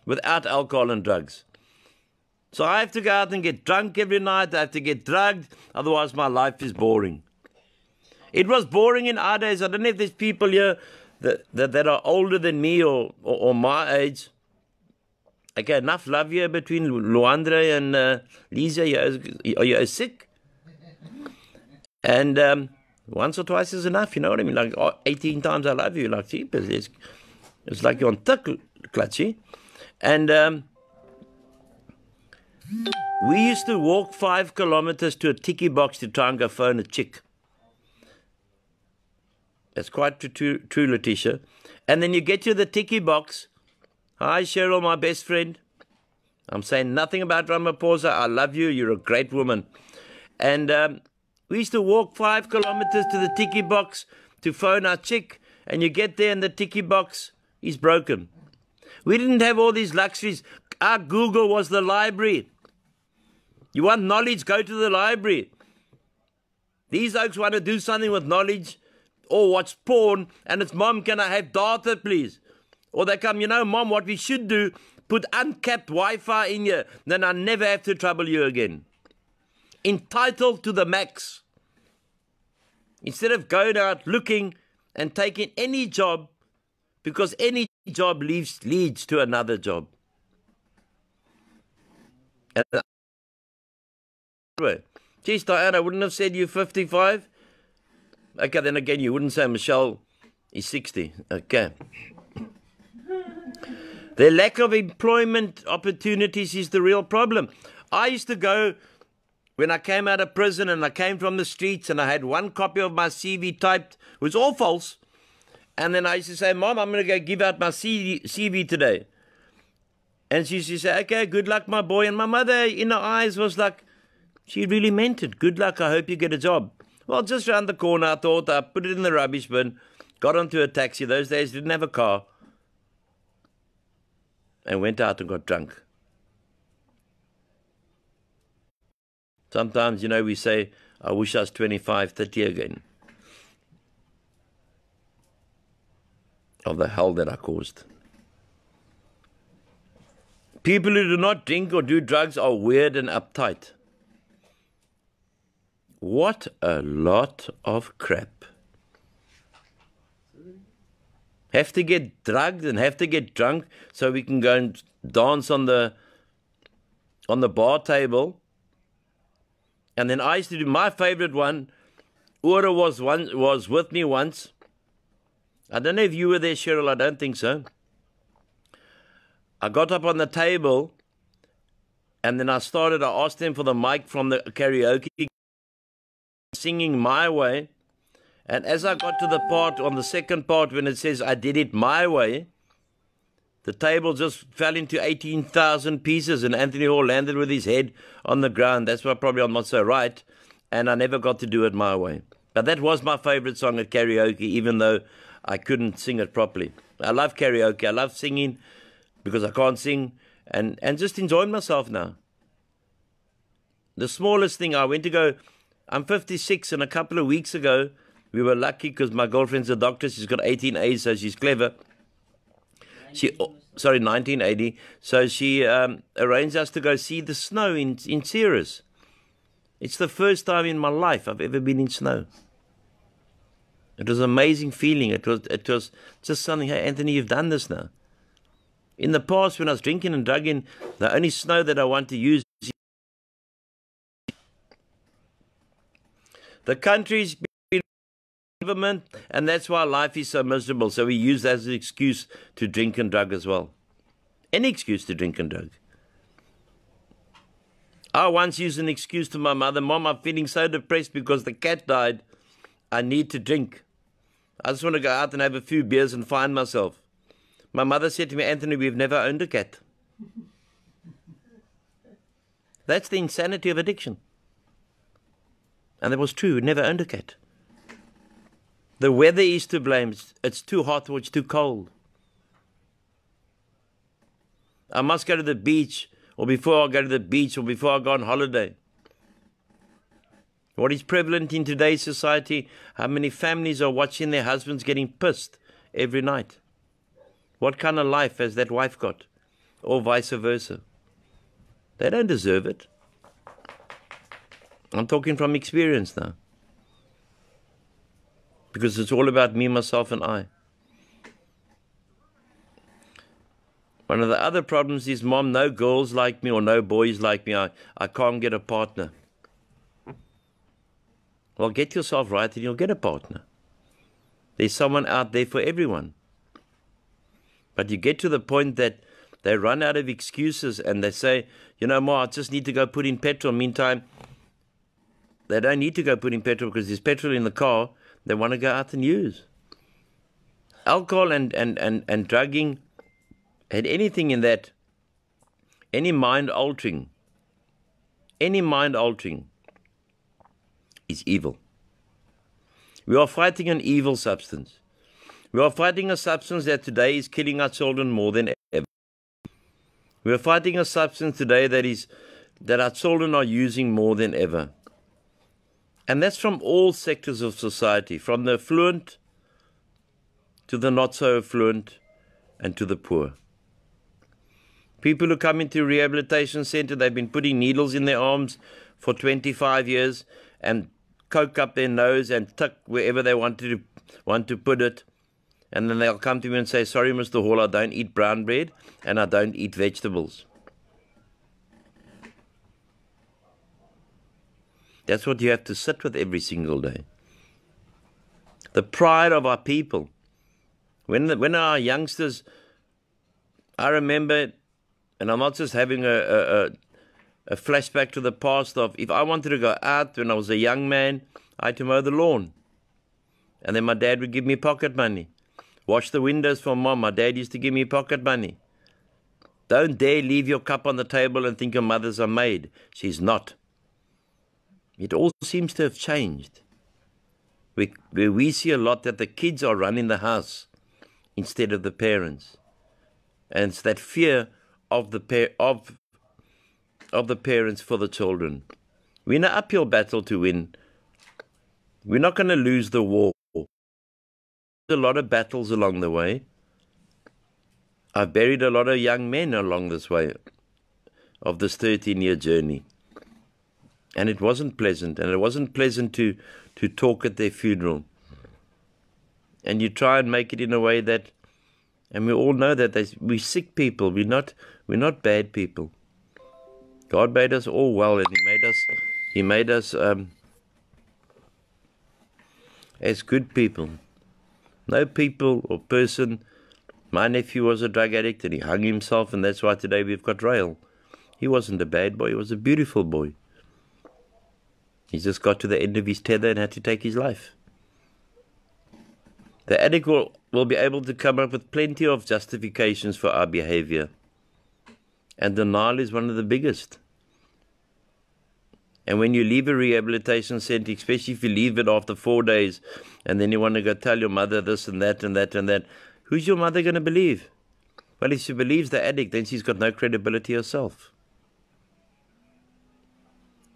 Without alcohol and drugs. So I have to go out and get drunk every night. I have to get drugged. Otherwise, my life is boring. It was boring in our days. I don't know if there's people here that are older than me or my age. Okay, enough love here between Luandre and Lisa. Are you sick? And once or twice is enough, you know what I mean? Like 18 times I love you, like jeepers. It's like you're on tick, clutchy. And we used to walk 5 kilometers to a tiki box to try and go phone a chick. That's quite true, Letitia. And then you get to the tiki box. Hi, Cheryl, my best friend. I'm saying nothing about Ramaphosa. I love you. You're a great woman. And we used to walk 5 kilometers to the tiki box to phone our chick. And you get there and the tiki box is broken. We didn't have all these luxuries. Our Google was the library. You want knowledge, go to the library. These oaks want to do something with knowledge or watch porn. And it's, Mom, can I have data, please? Or they come, you know, Mom, what we should do, put uncapped Wi-Fi in here. Then I never have to trouble you again. Entitled to the max. Instead of going out looking and taking any job, because any job leads to another job. Geez, Diana, I wouldn't have said you're 55. Okay, then again, you wouldn't say Michelle is 60. Okay. The lack of employment opportunities is the real problem. I used to go, when I came out of prison and I came from the streets and I had one copy of my CV typed, it was all false. And then I used to say, Mom, I'm going to go give out my CV today. And she used to say, okay, good luck, my boy. And my mother, in her eyes, was like, she really meant it. Good luck, I hope you get a job. Well, just round the corner, I thought, I put it in the rubbish bin, got onto a taxi. Those days, didn't have a car. And went out and got drunk. Sometimes, you know, we say, I wish I was 25, 30 again. Of the hell that I caused. People who do not drink or do drugs are weird and uptight. What a lot of crap. Have to get drugged and have to get drunk so we can go and dance on the bar table. And then I used to do my favorite one. Ura was with me once. I don't know if you were there, Cheryl. I don't think so. I got up on the table, and then I asked them for the mic from the karaoke, singing My Way. And as I got to the part, on the second part, when it says I did it my way, the table just fell into 18,000 pieces, and Anthony Hall landed with his head on the ground. That's why probably I'm not so right, and I never got to do it my way. But that was my favorite song at karaoke, even though I couldn't sing it properly. I love karaoke. I love singing because I can't sing, and just enjoying myself now. The smallest thing, I went to go, I'm 56, and a couple of weeks ago, we were lucky because my girlfriend's a doctor. She's got 18 A's, so she's clever. 1980. So she arranged us to go see the snow in Ceres. It's the first time in my life I've ever been in snow. It was an amazing feeling. It was just something, hey, Anthony, you've done this now. In the past, when I was drinking and drugging, the only snow that I want to use is the country's been government, and that's why life is so miserable. So we use that as an excuse to drink and drug as well. Any excuse to drink and drug. I once used an excuse to my mother, Mom, I'm feeling so depressed because the cat died. I need to drink. I just want to go out and have a few beers and find myself. My mother said to me, Anthony, we've never owned a cat. That's the insanity of addiction. And that was true. We never owned a cat. The weather is to blame. It's too hot or it's too cold. I must go to the beach, or before I go to the beach, or before I go on holiday. What is prevalent in today's society, how many families are watching their husbands getting pissed every night? What kind of life has that wife got? Or vice versa. They don't deserve it. I'm talking from experience now. Because it's all about me, myself, and I. One of the other problems is, Mom, no girls like me or no boys like me. I can't get a partner. Well, get yourself right and you'll get a partner. There's someone out there for everyone. But you get to the point that they run out of excuses and they say, you know, Ma, I just need to go put in petrol. Meantime, they don't need to go put in petrol because there's petrol in the car. They want to go out and use. Alcohol and drugging had anything in that, any mind altering is evil. We are fighting an evil substance. We are fighting a substance that today is killing our children more than ever. We are fighting a substance today that our children are using more than ever. And that's from all sectors of society, from the affluent to the not so affluent and to the poor. People who come into a rehabilitation center, they've been putting needles in their arms for 25 years and coke up their nose and tuck wherever they want to put it. And then they'll come to me and say, sorry, Mr. Hall, I don't eat brown bread and I don't eat vegetables. That's what you have to sit with every single day. The pride of our people. When our youngsters I remember, and I'm not just having a flashback to the past of, if I wanted to go out when I was a young man, I had to mow the lawn. And then my dad would give me pocket money. Wash the windows for Mom. My dad used to give me pocket money. Don't dare leave your cup on the table and think your mother's a maid. She's not. It all seems to have changed. We see a lot that the kids are running the house instead of the parents. And it's that fear of the parents for the children. We're in an uphill battle to win. We're not going to lose the war. There's a lot of battles along the way. I've buried a lot of young men along this way of this 13-year journey. And it wasn't pleasant. And it wasn't pleasant to talk at their funeral. And you try and make it in a way that, and we all know that we're sick people. We're not bad people. God made us all well, and He made us as good people. No people or person. My nephew was a drug addict and he hung himself, and that's why today we've got RAEL. He wasn't a bad boy, he was a beautiful boy. He just got to the end of his tether and had to take his life. The addict will be able to come up with plenty of justifications for our behavior. And denial is one of the biggest. And when you leave a rehabilitation center, especially if you leave it after 4 days, and then you want to go tell your mother this and that and that and that, who's your mother going to believe? Well, if she believes the addict, then she's got no credibility herself.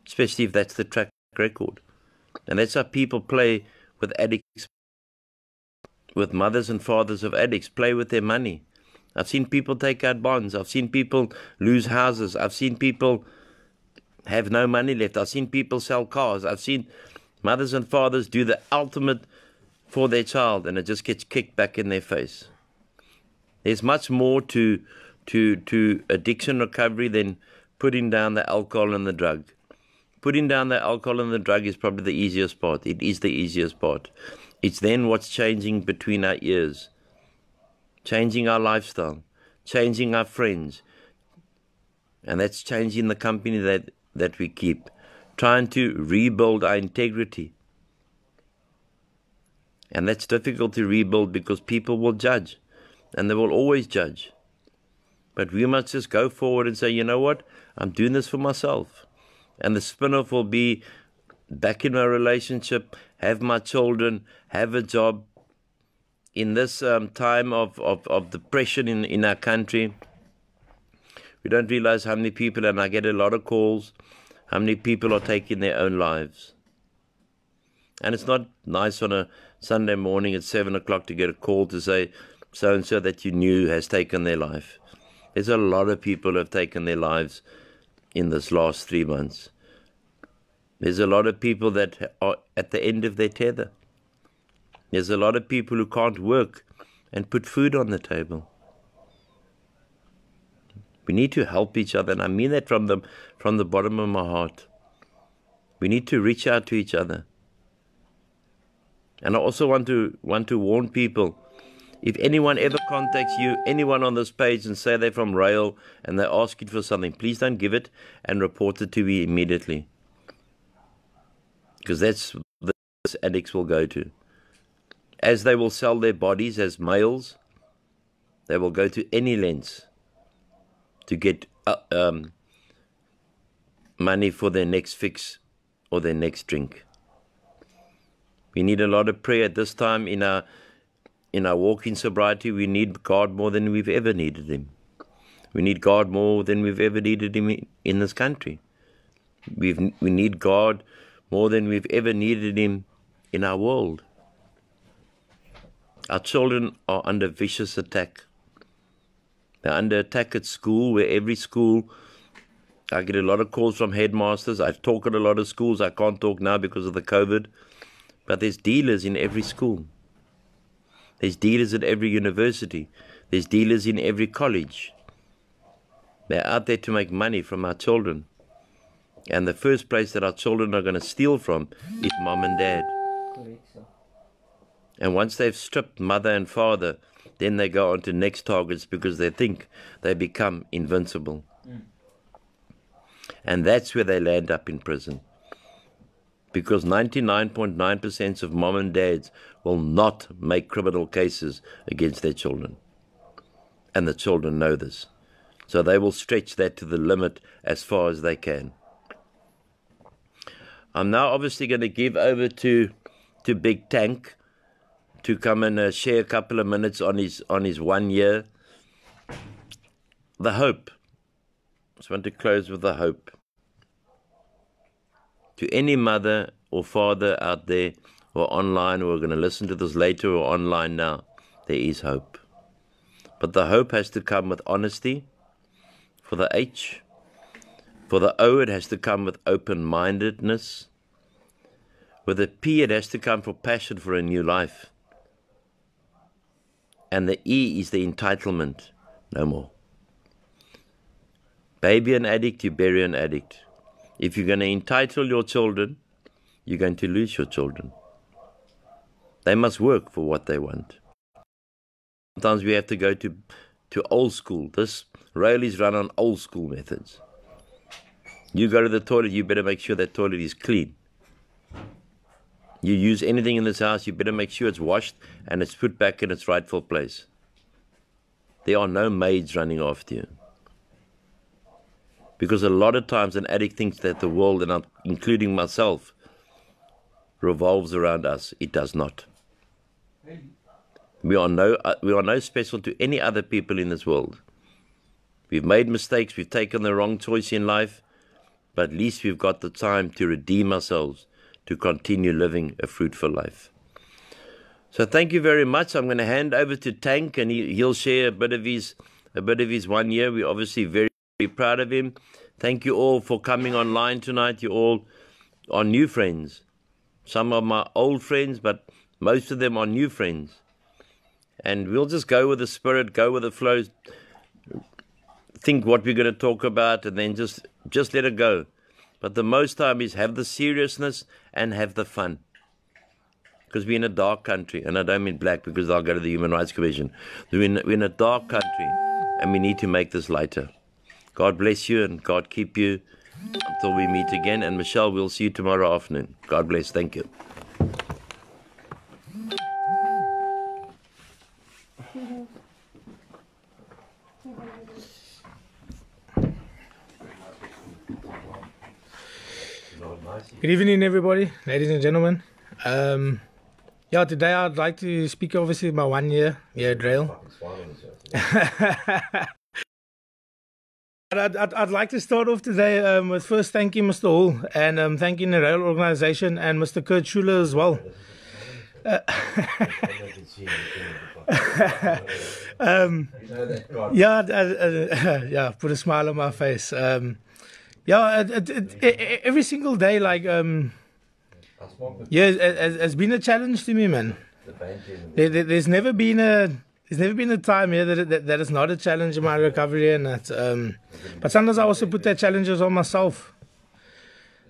Especially if that's the track record. And that's how people play with addicts, with mothers and fathers of addicts, play with their money. I've seen people take out bonds. I've seen people lose houses. I've seen people have no money left. I've seen people sell cars. I've seen mothers and fathers do the ultimate for their child, and it just gets kicked back in their face. There's much more to addiction recovery than putting down the alcohol and the drug. Putting down the alcohol and the drug is probably the easiest part. It is the easiest part. It's then what's changing between our ears. Changing our lifestyle. Changing our friends. And that's changing the company that we keep. Trying to rebuild our integrity. And that's difficult to rebuild because people will judge. And they will always judge. But we must just go forward and say, you know what? I'm doing this for myself. And the spin-off will be back in my relationship, have my children, have a job. In this time of depression in our country, we don't realize how many people, and I get a lot of calls, how many people are taking their own lives. And it's not nice on a Sunday morning at 7 o'clock to get a call to say, so-and-so that you knew has taken their life. There's a lot of people who have taken their lives in this last 3 months. There's a lot of people that are at the end of their tether. There's a lot of people who can't work and put food on the table. We need to help each other, and I mean that from the bottom of my heart. We need to reach out to each other. And I also want to warn people, if anyone ever contacts you, anyone on this page, and say they're from RAEL and they're asking for something, please don't give it and report it to me immediately. Because that's what the addicts will go to. As they will sell their bodies as males, they will go to any lengths to get money for their next fix or their next drink. We need a lot of prayer at this time in our walk in sobriety. We need God more than we've ever needed Him. We need God more than we've ever needed Him in this country. We need God more than we've ever needed Him in our world. Our children are under vicious attack. They're under attack at school, where every school, I get a lot of calls from headmasters. I talk at a lot of schools. I can't talk now because of the COVID. But there's dealers in every school. There's dealers at every university. There's dealers in every college. They're out there to make money from our children. And the first place that our children are going to steal from is mom and dad. Correct, sir. And once they've stripped mother and father, then they go on to next targets because they think they become invincible. And that's where they land up in prison. Because 99.9% of mom and dads will not make criminal cases against their children. And the children know this. So they will stretch that to the limit as far as they can. I'm now obviously going to give over to Big Tank to come and share a couple of minutes on his 1 year. The hope. I just want to close with the hope. To any mother or father out there or online who are going to listen to this later or online now, there is hope. But the hope has to come with honesty. For the H. For the O, it has to come with open-mindedness. With the P, it has to come for passion for a new life. And the E is the entitlement. No more. Baby an addict, you bury an addict. If you're going to entitle your children, you're going to lose your children. They must work for what they want. Sometimes we have to go to old school. This RAEL is run on old school methods. You go to the toilet, you better make sure that toilet is clean. You use anything in this house, you better make sure it's washed and it's put back in its rightful place. There are no maids running after you. Because a lot of times an addict thinks that the world, and including myself, revolves around us. It does not. We are no special to any other people in this world. We've made mistakes, we've taken the wrong choice in life, but at least we've got the time to redeem ourselves, to continue living a fruitful life. So thank you very much. I'm going to hand over to Tank, and he'll share a bit of his 1 year. We're obviously very, very proud of him. Thank you all for coming online tonight. You all are new friends. Some are my old friends, but most of them are new friends. And we'll just go with the spirit, go with the flow, think what we're going to talk about, and then just let it go. But the most time is have the seriousness and have the fun. Because we're in a dark country, and I don't mean black because I'll go to the Human Rights Commission. We're in a dark country, and we need to make this lighter. God bless you, and God keep you until we meet again. And Michelle, we'll see you tomorrow afternoon. God bless. Thank you. Good evening, everybody, ladies and gentlemen. Yeah, today I'd like to speak obviously about 1 year here at RAEL. I'd like to start off today with first thanking Mr. Hall and thanking the RAEL organization and Mr. Kurt Schuler as well. Yeah, put a smile on my face. Yeah, every single day, like, yeah, has been a challenge to me, man. There's never been a time here that is not a challenge in my recovery, and that. But sometimes I also put that challenges on myself.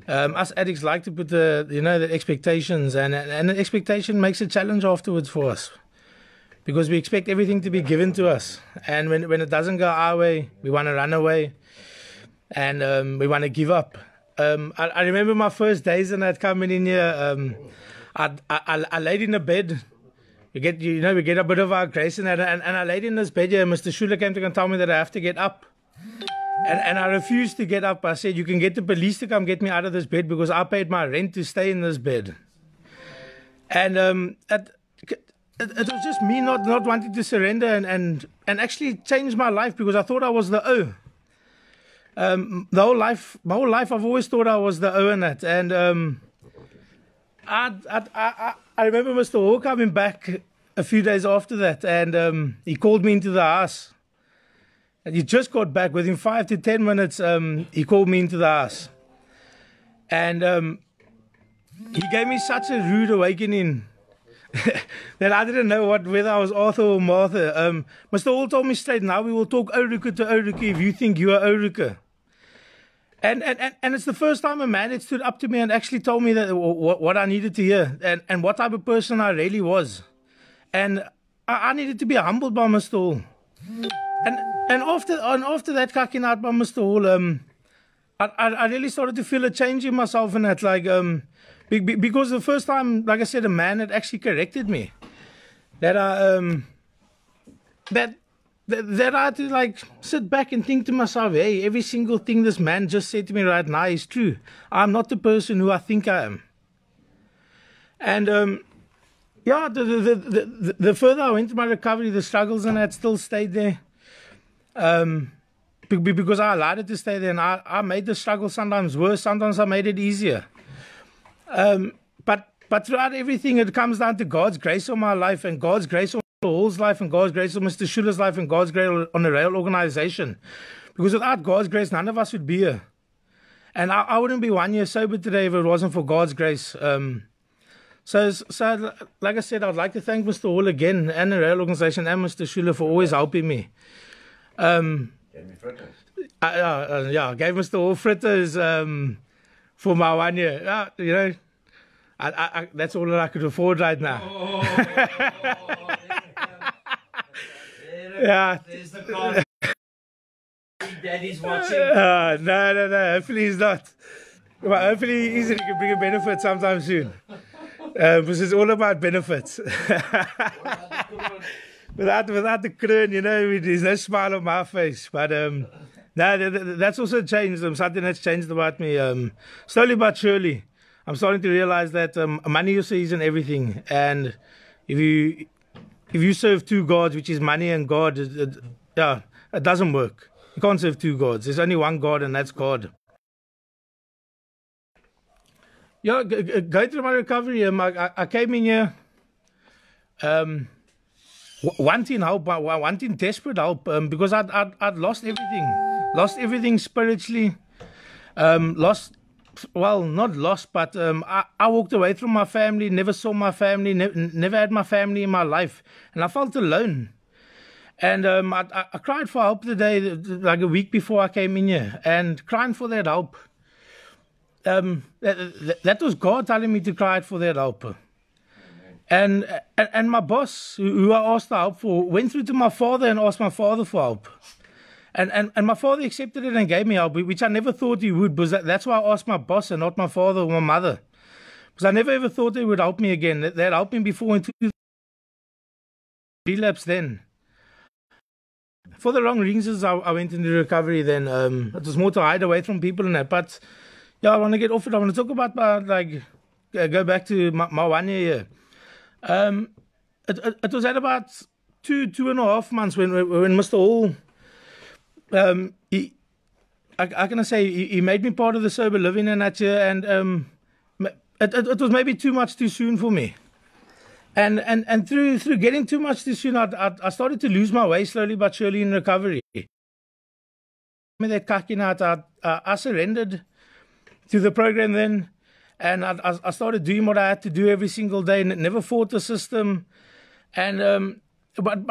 Us addicts like to put the expectations, and the expectation makes a challenge afterwards for us, because we expect everything to be given to us, and when it doesn't go our way, we want to run away, and we want to give up. I remember my first days and I'd coming in here. I laid in a bed. We get a bit of our grace in that, and I laid in this bed here. Mr. Schuler came to tell me that I have to get up, and I refused to get up. I said, "You can get the police to come get me out of this bed because I paid my rent to stay in this bed." And it was just me not wanting to surrender and actually change my life, because I thought I was the O. My whole life, I've always thought I was the O in that. And I remember Mr. Hall coming back a few days after that, and he called me into the house. And he just got back. Within 5 to 10 minutes, he called me into the house. And he gave me such a rude awakening that I didn't know whether I was Arthur or Martha. Mr. Hall told me straight, now we will talk Oruka to Oruka if you think you are Oruka. And it's the first time a man had stood up to me and actually told me that what I needed to hear, and what type of person I really was. And I needed to be humbled by Mr. Hall. And after that kicking out by Mr. Hall, I really started to feel a change in myself in that, like, because the first time, like I said, a man had actually corrected me. That that I had to, like, sit back and think to myself, hey, every single thing this man just said to me right now is true. I'm not the person who I think I am. And yeah, the further I went to my recovery, the struggles and that still stayed there. Because I allowed it to stay there, and I made the struggle sometimes worse, sometimes I made it easier. But throughout everything, it comes down to God's grace on my life, and God's grace on Mr. Hall's life, and God's grace on Mr. Schuler's life, and God's grace on the RAEL organization. Because without God's grace, none of us would be here. And I wouldn't be 1 year sober today if it wasn't for God's grace. So, like I said, I'd like to thank Mr. Hall again, and the RAEL organization, and Mr. Schuler for always helping me. Gave me fritters. I gave Mr. Hall fritters for my 1 year. You know, that's all that I could afford right now. Yeah. There's the card. Daddy's watching. No. Hopefully he's not. Well, hopefully he easily can bring a benefit sometime soon. Because it's all about benefits. Without the crown, you know, there's no smile on my face. But no, that's also changed. Something that's changed about me. Slowly but surely, I'm starting to realize that money also isn't everything. And if you serve two gods, which is money and God, it doesn't work. You can't serve two gods. There's only one God, and that's God. Yeah, going through my recovery, I came in here wanting help, wanting desperate help, because I'd lost everything spiritually, not lost, but I walked away from my family, never saw my family, never had my family in my life, and I felt alone. And I cried for help today, like a week before I came in here, and crying for that help. That was God telling me to cry for that help. And my boss, who I asked the help for, went through to my father and asked my father for help. And my father accepted it and gave me help, which I never thought he would, because that's why I asked my boss and not my father or my mother. Because I never ever thought they would help me again. They had helped me before in relapse then. For the wrong reasons, I went into recovery then. It was more to hide away from people and that. But yeah, I want to get off it. I want to talk about go back to my 1 year. It was at about two and a half months when Mr. Hall, I can say he made me part of the sober living in that year, and it was maybe too much too soon for me. And through getting too much too soon, I started to lose my way slowly but surely in recovery. I surrendered to the program then, and I started doing what I had to do every single day, and never fought the system. And but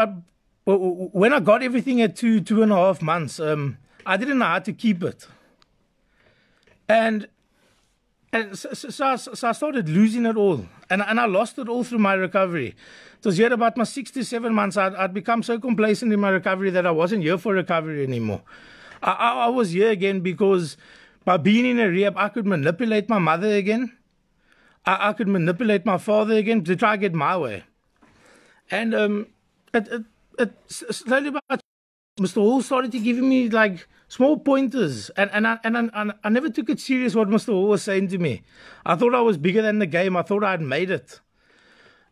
when I got everything at two and a half months, I didn't know how to keep it, and so I started losing it all, and I lost it all through my recovery. It was here about my 6 to 7 months. I'd become so complacent in my recovery that I wasn't here for recovery anymore. I was here again because by being in a rehab, I could manipulate my mother again. I could manipulate my father again to try to get my way. And it slowly but Mr. Hall started to give me like small pointers, and I never took it serious what Mr. Hall was saying to me. I thought I was bigger than the game. I thought I had made it.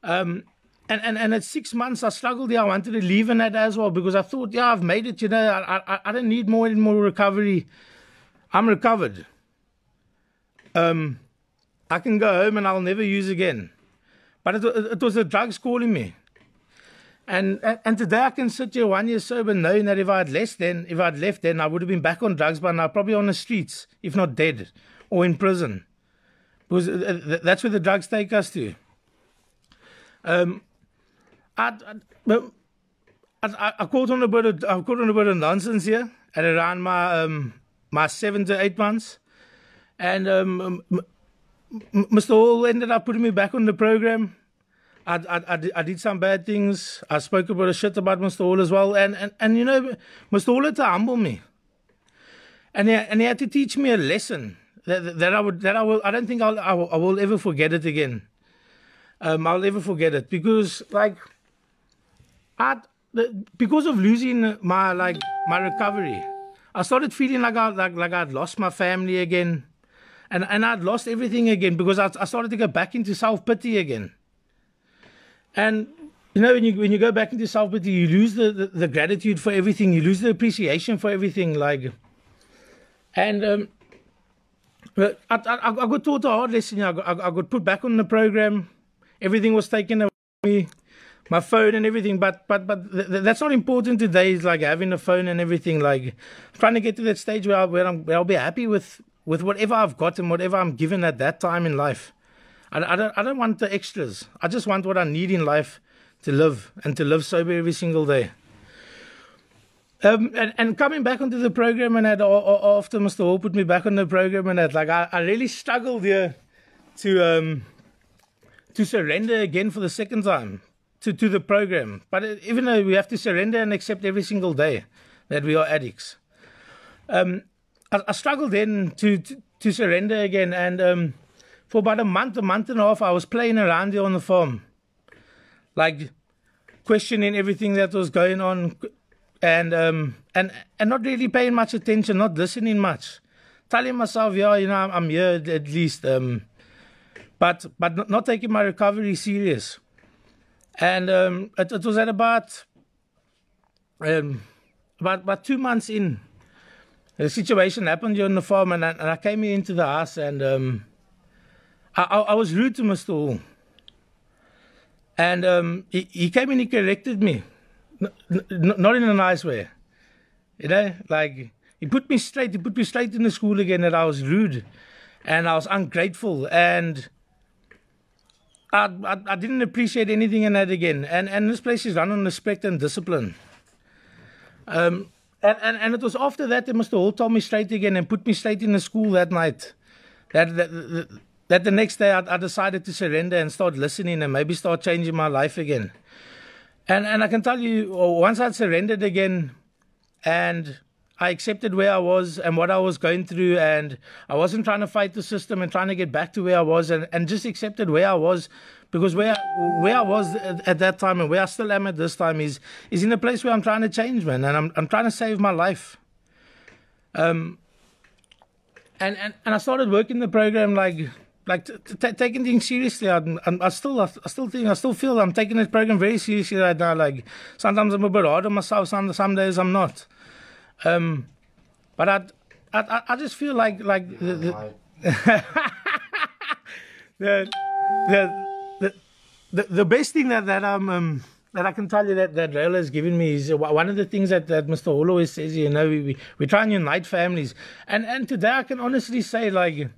And at 6 months I struggled. I wanted to leave in that as well, because I thought, I've made it. I don't need more recovery. I'm recovered. I can go home and I'll never use again. But it was the drugs calling me. And today I can sit here 1 year sober knowing that if I had left then, I would have been back on drugs by now, probably on the streets, if not dead, or in prison. Because that's where the drugs take us to. I caught on a bit of nonsense here at around my 7 to 8 months, and Mr. Hall ended up putting me back on the program. I did some bad things. I spoke about a shit about Mr. Hall as well. And you know, Mr. Hall had to humble me. And he had to teach me a lesson that I don't think I will ever forget it again. I'll never forget it because like because of losing my recovery, I started feeling like I'd lost my family again, and I'd lost everything again because I started to go back into self-pity again. And you know, when you go back into self-pity, you lose the gratitude for everything, you lose the appreciation for everything, like. And but I got taught a hard lesson. I got put back on the program. Everything was taken away, my phone and everything. But that's not important today. It's like having a phone and everything. Like trying to get to that stage where I'll be happy with whatever I've got and whatever I'm given at that time in life. I don't want the extras. I just want what I need in life to live, and to live sober every single day. And coming back onto the program, and after Mr. Hall put me back on the program, and that, like I really struggled here to surrender again for the second time to the program. But even though we have to surrender and accept every single day that we are addicts, I struggled then to surrender again. And for about a month and a half, I was playing around here on the farm, like questioning everything that was going on. And not really paying much attention, not listening much, telling myself, yeah, you know, I'm here at least, but not taking my recovery serious. And it was at about 2 months in, the situation happened here on the farm, and I came into the house, and I was rude to Mr. Hall, and he came and he corrected me. Not in a nice way, you know, like he put me straight in the school again, that I was rude and I was ungrateful, and I didn't appreciate anything in that again. And this place is run on respect and discipline. And it was after that Mr. Hall told me straight again and put me straight in the school that night, that the next day I decided to surrender and start listening and maybe start changing my life again. And I can tell you, once I surrendered again and I accepted where I was and what I was going through, and I wasn't trying to fight the system and trying to get back to where I was, and just accepted where I was, because where I was at that time and where I still am at this time is in a place where I'm trying to change, man, and I'm trying to save my life. And I started working the program like taking things seriously. I still feel I'm taking this program very seriously right now. Like sometimes I'm a bit hard on myself, some days I'm not. But I just feel like the best thing that I can tell you that RAEL has given me is one of the things that Mr. Hall always says. You know, we try and unite families, and today I can honestly say, like,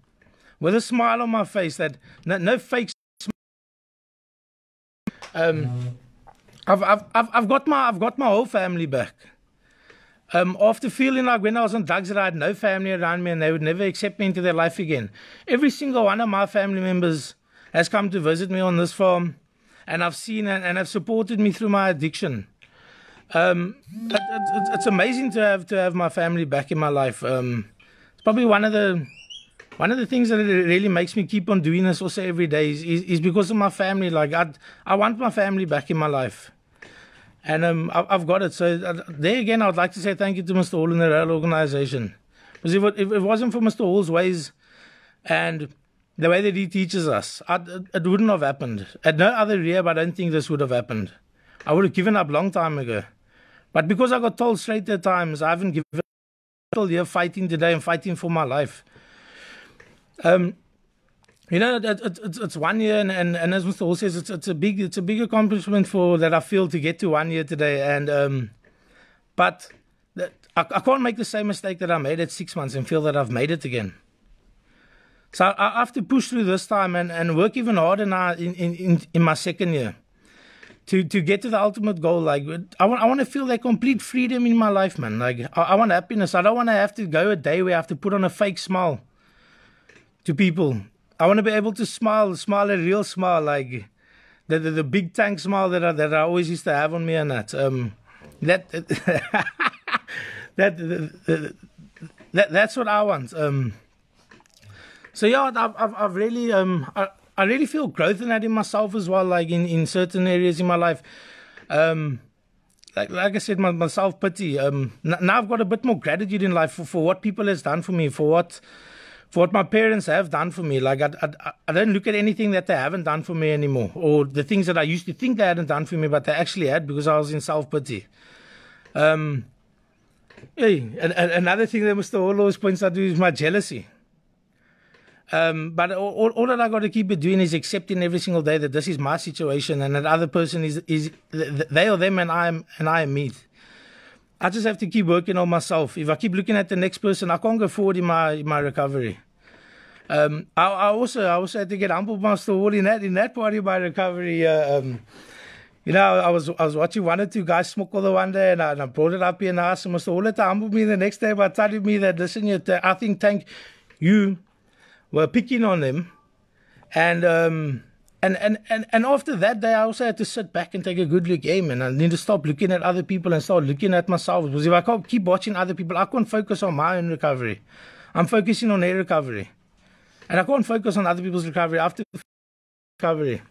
with a smile on my face, that no fake. I've got my whole family back. After feeling like when I was on drugs that I had no family around me and they would never accept me into their life again, every single one of my family members has come to visit me on this farm, and I've seen and have supported me through my addiction. It's amazing to have my family back in my life. It's probably one of the things that really makes me keep on doing this also every day is because of my family. Like I want my family back in my life, and I've got it. So there again, I would like to say thank you to Mr. Hall and the RAEL organization, because if it wasn't for Mr. Hall's ways and the way that he teaches us, it wouldn't have happened. At no other rehab, I don't think this would have happened. I would have given up long time ago, but because I got told straight at times, I haven't given up. I'm still here fighting today and fighting for my life. You know, it's 1 year, and as Mr. Hall says, it's a big accomplishment for that I feel to get to 1 year today. And but I can't make the same mistake that I made at 6 months and feel that I've made it again. So I have to push through this time and work even harder now in my second year to get to the ultimate goal. Like I want to feel that complete freedom in my life, man. Like I want happiness. I don't want to have to go a day where I have to put on a fake smile to people. I want to be able to smile a real smile, like the big tank smile that I always used to have on me, and that that's what I want. So yeah, I've really I really feel growth in that in myself as well, like in certain areas in my life. Like I said, my self-pity. Now I've got a bit more gratitude in life for what people has done for me, for what my parents have done for me. Like I don't look at anything that they haven't done for me anymore, or the things that I used to think they hadn't done for me, but they actually had, because I was in self-pity. Another thing that Mr. Hall always points out to is my jealousy. But all that I got to keep it doing is accepting every single day that this is my situation, and that other person is they or them, and I am me. I just have to keep working on myself. If I keep looking at the next person, I can't go forward in my recovery. I also had to get humble, Mr. Hall, in that part of my recovery. You know, I was watching one or two guys smoke all the one day, and I brought it up here and I asked Mr. Hall to humble me the next day by telling me that, listen, I think, Tank, you were picking on them, and after that day, I also had to sit back and take a good look, man. I need to stop looking at other people and start looking at myself, because if I can't keep watching other people, I can't focus on my own recovery. I'm focusing on their recovery, and I can't focus on other people's recovery after recovery.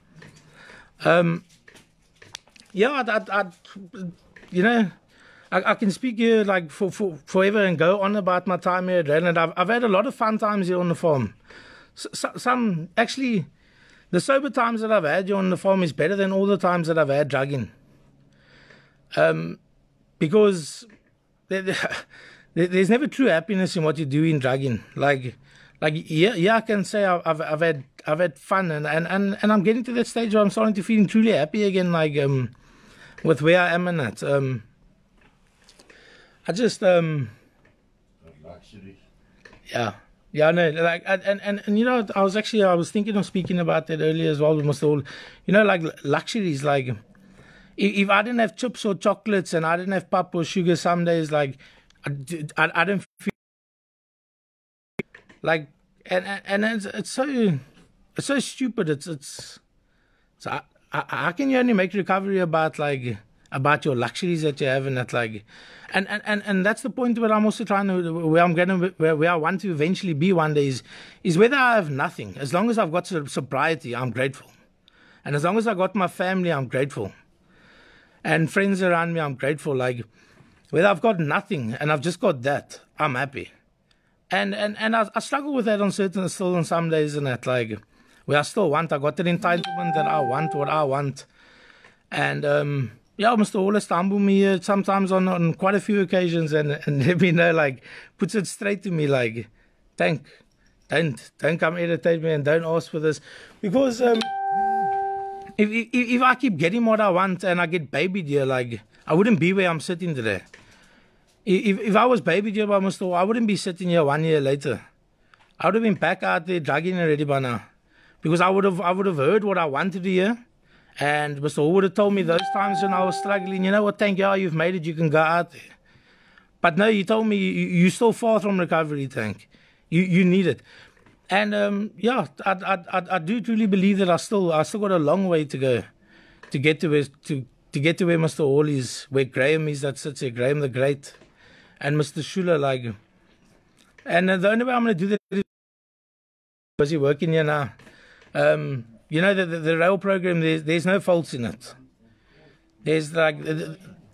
Yeah, you know, I can speak here like for forever and go on about my time here at RAEL, and I've had a lot of fun times here on the farm. Some actually, the sober times that I've had here on the farm is better than all the times that I've had drugging. Because there's never true happiness in what you do in drugging. Like yeah, I can say I've had fun, and I'm getting to that stage where I'm starting to feel truly happy again, like with where I am in that. I just luxury. Yeah, no, like, and you know, I was thinking of speaking about that earlier as well with Mr. Hall. You know, like luxuries, like if I didn't have chips or chocolates, and I didn't have pop or sugar some days, like I don't feel like, and it's so stupid. It's how can you only make recovery about your luxuries that you have, and that, like, and that's the point where I'm also trying to, where I want to eventually be one day is whether I have nothing, as long as I've got sobriety, I'm grateful, and as long as I got my family, I'm grateful, and friends around me, I'm grateful. Like, whether I've got nothing and I've just got that, I'm happy, and I struggle with that still on some days, and that, like, where I still want, I got the entitlement that I want what I want, and yeah, Mr. Hall has to humble me sometimes on quite a few occasions, and let me know, like, puts it straight to me, like, Tank, don't come irritate me and don't ask for this, because if I keep getting what I want and I get babied here, like, I wouldn't be where I'm sitting today. If I was babied here by Mr. Hall, I wouldn't be sitting here 1 year later. I would have been back out there drugging already by now, because I would have heard what I wanted to hear. And Mr. Hall would have told me those times when I was struggling, you know what, Tank, yeah, you've made it, you can go out there. But no, you told me you're still far from recovery, Tank. You need it. And yeah, I do truly believe that I still got a long way to go to get to where Mr. Hall is, where Graham is that sits here, Graham the Great, and Mr. Schuler, like. And the only way I'm going to do that is busy working here now. You know, the RAEL program, there's no faults in it. There's like,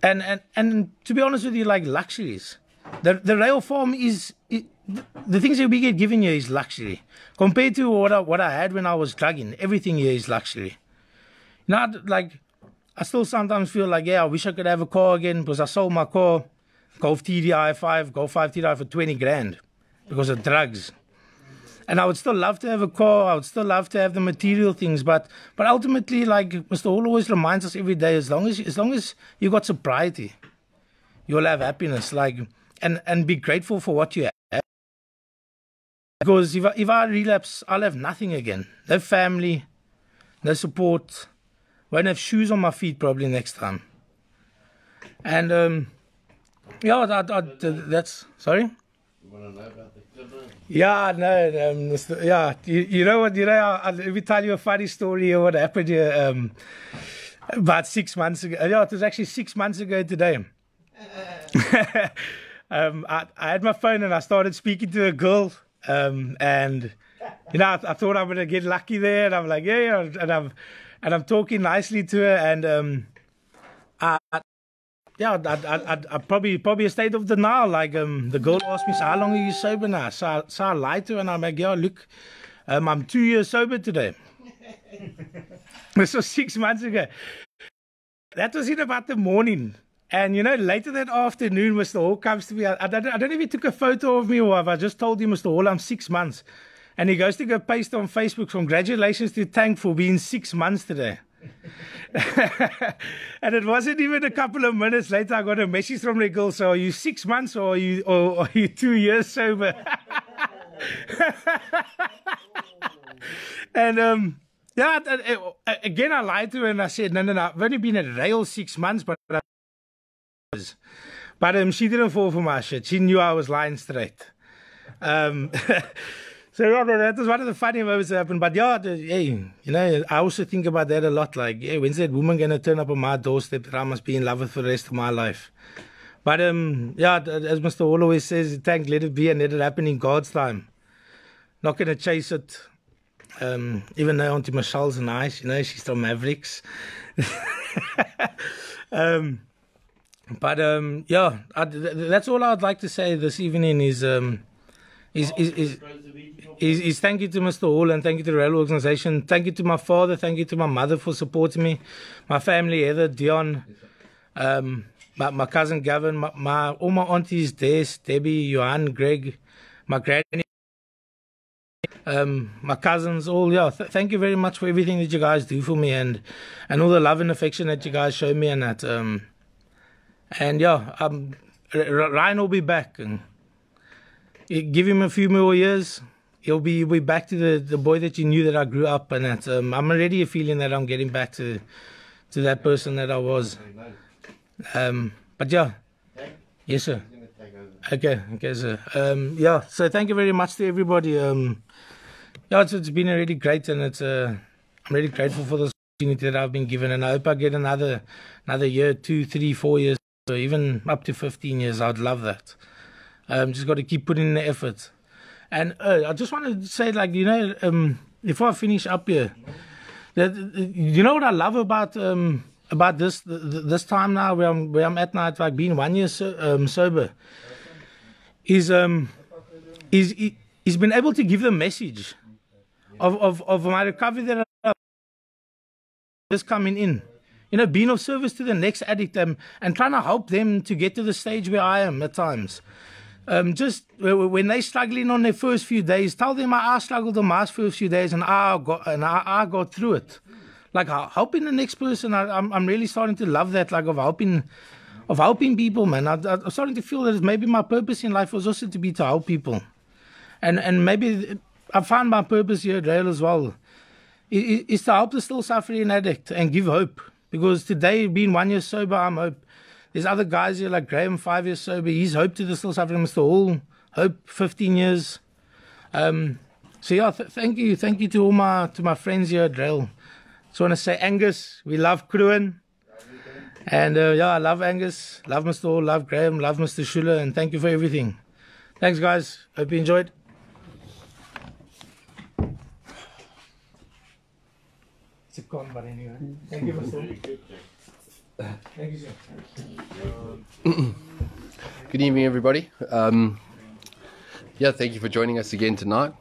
and to be honest with you, like luxuries. The RAEL farm is the things that we get given here is luxury compared to what I had when I was drugging. Everything here is luxury. Not like, I still sometimes feel like, yeah, I wish I could have a car again, because I sold my car, Golf TDI 5, Golf 5 TDI for 20 grand because of drugs. And I would still love to have a car. I would still love to have the material things, but ultimately, like Mr. Hall always reminds us every day, as long as you got sobriety, you'll have happiness. Like, and be grateful for what you have. Because if I relapse, I'll have nothing again. No family, no support. Won't have shoes on my feet probably next time. And yeah, that's sorry. Yeah, no, yeah, you know what, let me tell you a funny story of what happened here about 6 months ago. Yeah, it was actually 6 months ago today. I had my phone and I started speaking to a girl, and I thought I'm gonna get lucky there, and I'm like, yeah, and I'm talking nicely to her, and I probably a state of denial. Like, the girl asked me, so how long are you sober now? So I lied to her, and I'm like, yeah, look, I'm 2 years sober today. This was 6 months ago. That was in about the morning. And, later that afternoon, Mr. Hall comes to me. I don't know if he took a photo of me or if I just told him, Mr. Hall, I'm 6 months. And he goes to go paste on Facebook, congratulations to Tank for being 6 months today. And it wasn't even a couple of minutes later, I got a message from the girl. So are you 6 months or are you 2 years sober? And yeah, again I lied to her and I said, no, I've only been at RAEL 6 months, but she didn't fall for my shit. She knew I was lying straight. So that was one of the funny moments that happened. But yeah, I also think about that a lot. Like, when's that woman going to turn up on my doorstep that I must be in love with for the rest of my life? But yeah, as Mr. Hall always says, Tank, let it be and let it happen in God's time. Not going to chase it. Even though Auntie Michelle's nice, she's from Mavericks. But yeah, that's all I'd like to say this evening is thank you to Mr. Hall and thank you to the RAEL organization. Thank you to my father, thank you to my mother for supporting me, my family, Heather, Dion, my cousin Gavin, all my aunties, Des, Debbie, Johan, Greg, my granny, my cousins, all. Yeah, thank you very much for everything that you guys do for me and all the love and affection that you guys show me and that. And yeah, Ryan will be back. And give him a few more years. He'll be back to the boy that you knew that I grew up. And that I'm already feeling that I'm getting back to that person that I was. But yeah, yes sir. Okay, sir. Yeah. So thank you very much to everybody. Yeah, it's been really great, and I'm really grateful for this opportunity that I've been given, and I hope I get another year, 2, 3, 4 years. So even up to 15 years, I'd love that. Just got to keep putting in the effort. And I just wanted to say, like, before I finish up here, that what I love about this time now, where I'm at now, like being 1 year sober, is he's been able to give the message of my recovery that I just coming in. Being of service to the next addict and trying to help them to get to the stage where I am at times. Just when they're struggling on their first few days, tell them I struggled on my first few days and I got through it. Like helping the next person, I'm really starting to love that, like of helping people, man. I'm starting to feel that maybe my purpose in life was also to help people. And maybe I found my purpose here at RAEL as well. Is to help the still suffering addict and give hope. Because today, being 1 year sober, I'm hope. There's other guys here like Graham, 5 years sober. He's hope to the still suffering. Mr. Hall, hope, 15 years. So yeah, thank you to all my friends here at RAEL. Just want to say, Angus, we love Kruin. And yeah, I love Angus, love Mr. Hall, love Graham, love Mr. Schuller, and thank you for everything. Thanks, guys. Hope you enjoyed. It's a con, but anyway. Thank you, Mr. Hall. Thank you, sir. Good evening, everybody. Yeah, thank you for joining us again tonight.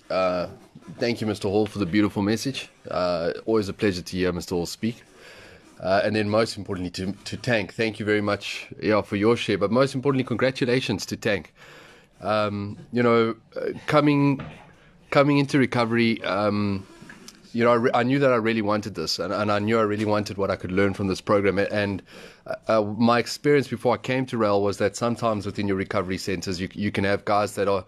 Thank you, Mr. Hall, for the beautiful message. Always a pleasure to hear Mr. Hall speak. And then most importantly to Tank, thank you very much for your share, but most importantly, congratulations to Tank. Coming into recovery, I knew that I really wanted this, and I knew I really wanted what I could learn from this program. And my experience before I came to RAEL was that sometimes within your recovery centers, you can have guys that are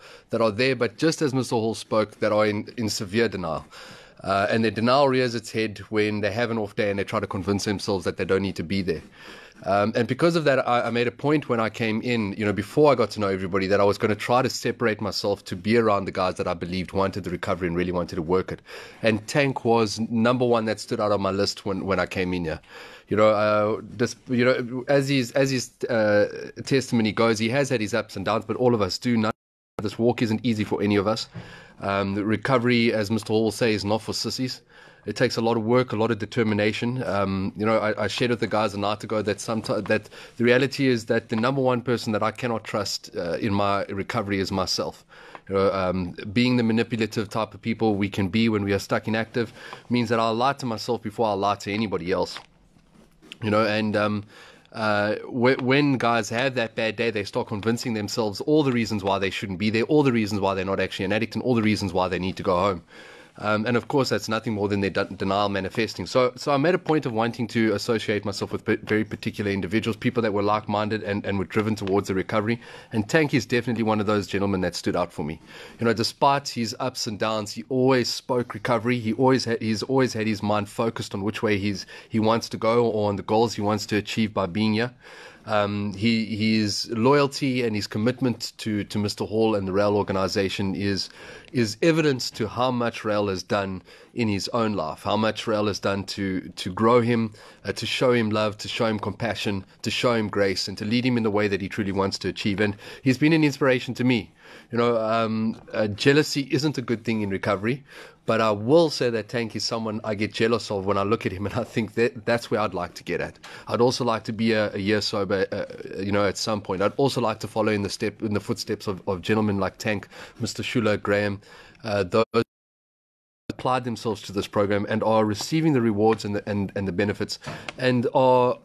there, but just as Mr. Hall spoke, that are in severe denial. And their denial rears its head when they have an off day and they try to convince themselves that they don't need to be there. And because of that, I made a point when I came in, before I got to know everybody, that I was going to try to separate myself to be around the guys that I believed wanted the recovery and really wanted to work it. And Tank was number one that stood out on my list when I came in here. As his testimony goes, he has had his ups and downs, but all of us do. This walk isn't easy for any of us. The recovery, as Mr. Hall will say, is not for sissies. It takes a lot of work, a lot of determination. I shared with the guys a night ago that that the reality is that the number one person that I cannot trust in my recovery is myself. Being the manipulative type of people we can be when we are stuck inactive means that I'll lie to myself before I'll lie to anybody else. When guys have that bad day, they start convincing themselves all the reasons why they shouldn't be there, all the reasons why they're not actually an addict, and all the reasons why they need to go home. And of course, that's nothing more than their denial manifesting. So I made a point of wanting to associate myself with very particular individuals, people that were like-minded and were driven towards the recovery. And Tank is definitely one of those gentlemen that stood out for me. Despite his ups and downs, he always spoke recovery. He's always had his mind focused on which way he wants to go or on the goals he wants to achieve by being here. His loyalty and his commitment to Mr. Hall and the RAEL organization is evidence to how much RAEL has done in his own life, how much RAEL has done to grow him, to show him love, to show him compassion, to show him grace, and to lead him in the way that he truly wants to achieve. And he's been an inspiration to me. Jealousy isn't a good thing in recovery, but I will say that Tank is someone I get jealous of when I look at him, and I think that's where I'd like to get at. I'd also like to be a year sober, at some point. I'd also like to follow in the footsteps of gentlemen like Tank, Mr. Schuler, Graham, those applied themselves to this program and are receiving the rewards and the benefits, and are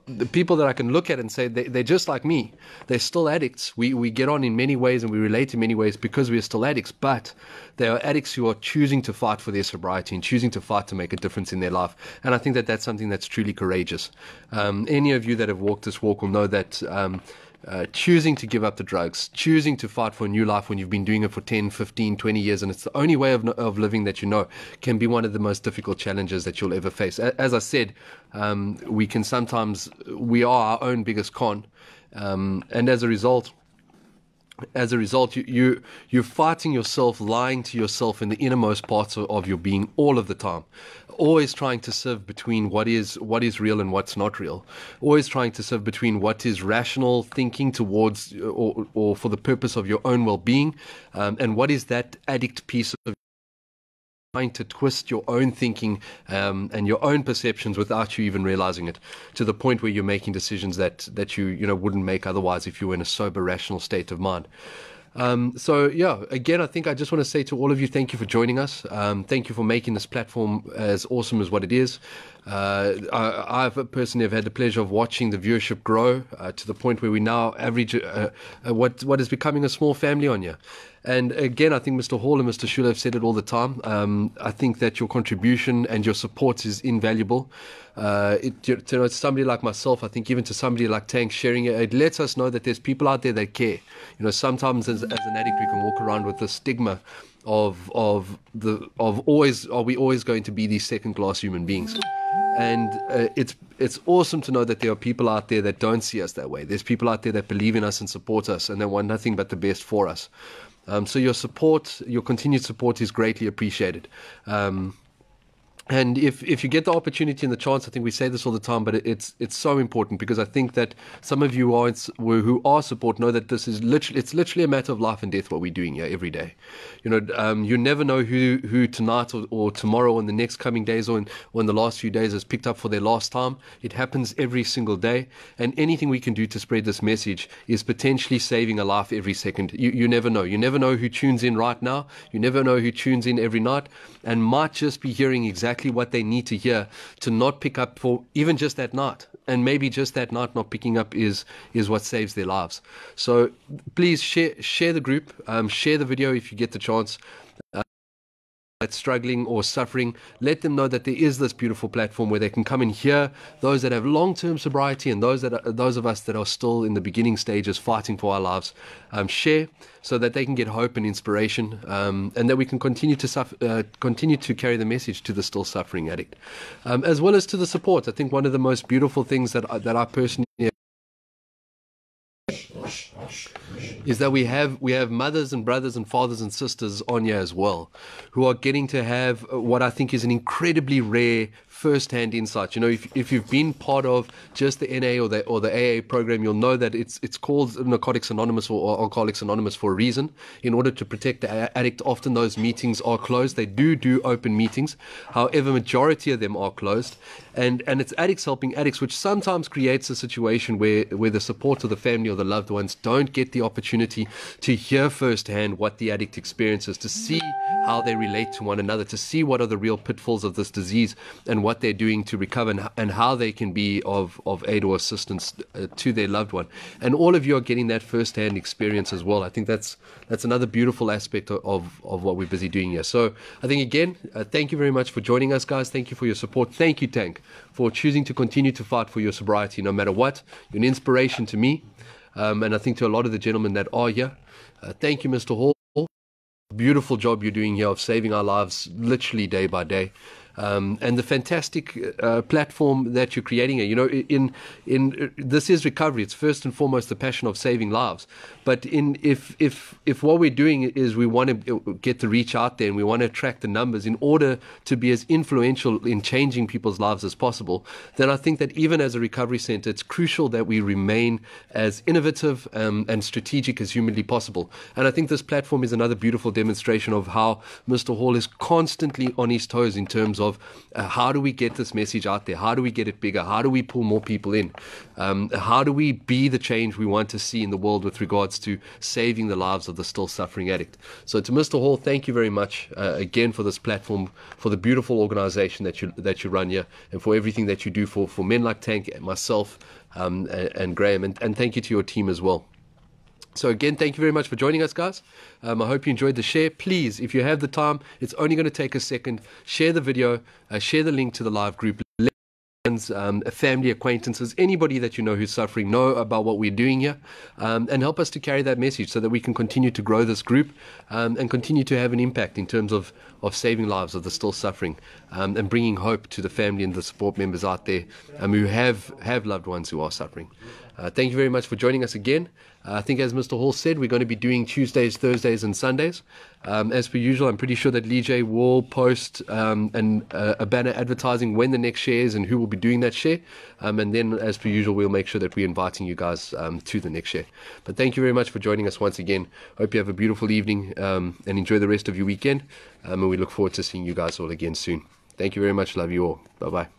the people that I can look at and say they're just like me. They're still addicts. We get on in many ways and we relate in many ways because we are still addicts, but they are addicts who are choosing to fight for their sobriety and choosing to fight to make a difference in their life. And I think that that's something that's truly courageous. Any of you that have walked this walk will know that choosing to give up the drugs, choosing to fight for a new life when you've been doing it for 10, 15, 20 years, and it's the only way of living that can be one of the most difficult challenges that you'll ever face. As I said, we are our own biggest con, and as a result, you're fighting yourself, lying to yourself in the innermost parts of your being all of the time. Always trying to sieve between what is real and what's not real. Always trying to sieve between what is rational thinking towards or for the purpose of your own well-being, and what is that addict piece of trying to twist your own thinking and your own perceptions without you even realizing it, to the point where you're making decisions that you wouldn't make otherwise if you were in a sober, rational state of mind. Again, I think I just want to say to all of you, thank you for joining us. Thank you for making this platform as awesome as what it is. I personally have had the pleasure of watching the viewership grow to the point where we now average what is becoming a small family on here. And again, I think Mr. Hall and Mr. Schuler have said it all the time. I think that your contribution and your support is invaluable. To somebody like myself, I think even to somebody like Tank, sharing it lets us know that there's people out there that care. Sometimes as an addict, we can walk around with the stigma of always, are we always going to be these second class human beings? And it's awesome to know that there are people out there that don't see us that way. There's people out there that believe in us and support us, and they want nothing but the best for us. So your support, your continued support, is greatly appreciated. And if you get the opportunity and the chance, I think we say this all the time, but it's so important, because I think that some of you who are support know that it's literally a matter of life and death what we're doing here every day. You never know who tonight or tomorrow or in the next coming days or in the last few days has picked up for their last time. It happens every single day, and anything we can do to spread this message is potentially saving a life every second. You never know. You never know who tunes in right now. You never know who tunes in every night and might just be hearing exactly what they need to hear to not pick up for even just that night. And maybe just that night not picking up is what saves their lives. So please share the group, share the video if you get the chance. that's struggling or suffering, let them know that there is this beautiful platform where they can come and hear those that have long-term sobriety and those of us that are still in the beginning stages fighting for our lives, share, so that they can get hope and inspiration, and that we can continue to carry the message to the still suffering addict, as well as to the support. I think one of the most beautiful things that I personally is that we have mothers and brothers and fathers and sisters on here as well, who are getting to have what I think is an incredibly rare first-hand insight. You know, if you've been part of just the NA or the AA program, you'll know that it's called Narcotics Anonymous or Alcoholics Anonymous for a reason. In order to protect the addict, often those meetings are closed. They do open meetings. However, majority of them are closed. And it's addicts helping addicts, which sometimes creates a situation where the support of the family or the loved ones don't get the opportunity to hear firsthand what the addict experiences, to see how they relate to one another, to see what are the real pitfalls of this disease and what they're doing to recover, and how they can be of aid or assistance to their loved one. And all of you are getting that first-hand experience as well. I think that's another beautiful aspect of what we're busy doing here. So I think, again, thank you very much for joining us, guys. Thank you for your support. Thank you, Tank, for choosing to continue to fight for your sobriety no matter what. You're an inspiration to me, and I think to a lot of the gentlemen that are here. Thank you, Mr. Hall. Beautiful job you're doing here of saving our lives literally day by day. And the fantastic platform that you're creating here. You know, in this is recovery. It's first and foremost the passion of saving lives. But if what we're doing is we want to get the reach out there and we want to attract the numbers in order to be as influential in changing people's lives as possible, then I think that even as a recovery center, it's crucial that we remain as innovative and strategic as humanly possible. And I think this platform is another beautiful demonstration of how Mr. Hall is constantly on his toes in terms of how do we get this message out there? How do we get it bigger? How do we pull more people in? How do we be the change we want to see in the world with regards to saving the lives of the still suffering addict? So to Mr. Hall, thank you very much again for this platform, for the beautiful organization that you run here, and for everything that you do for men like Tank and myself and Graham, and thank you to your team as well. So again, thank you very much for joining us, guys. I hope you enjoyed the share. Please, if you have the time, it's only going to take a second. Share the video, share the link to the live group. Let friends, family, acquaintances, anybody that you know who's suffering, know about what we're doing here, and help us to carry that message so that we can continue to grow this group and continue to have an impact in terms of saving lives of the still suffering, and bringing hope to the family and the support members out there who have loved ones who are suffering. Thank you very much for joining us again. I think, as Mr. Hall said, we're going to be doing Tuesdays, Thursdays, and Sundays. As per usual, I'm pretty sure that Lee J will post a banner advertising when the next share is and who will be doing that share. And then, as per usual, we'll make sure that we're inviting you guys to the next share. But thank you very much for joining us once again. Hope you have a beautiful evening and enjoy the rest of your weekend. And we look forward to seeing you guys all again soon. Thank you very much. Love you all. Bye-bye.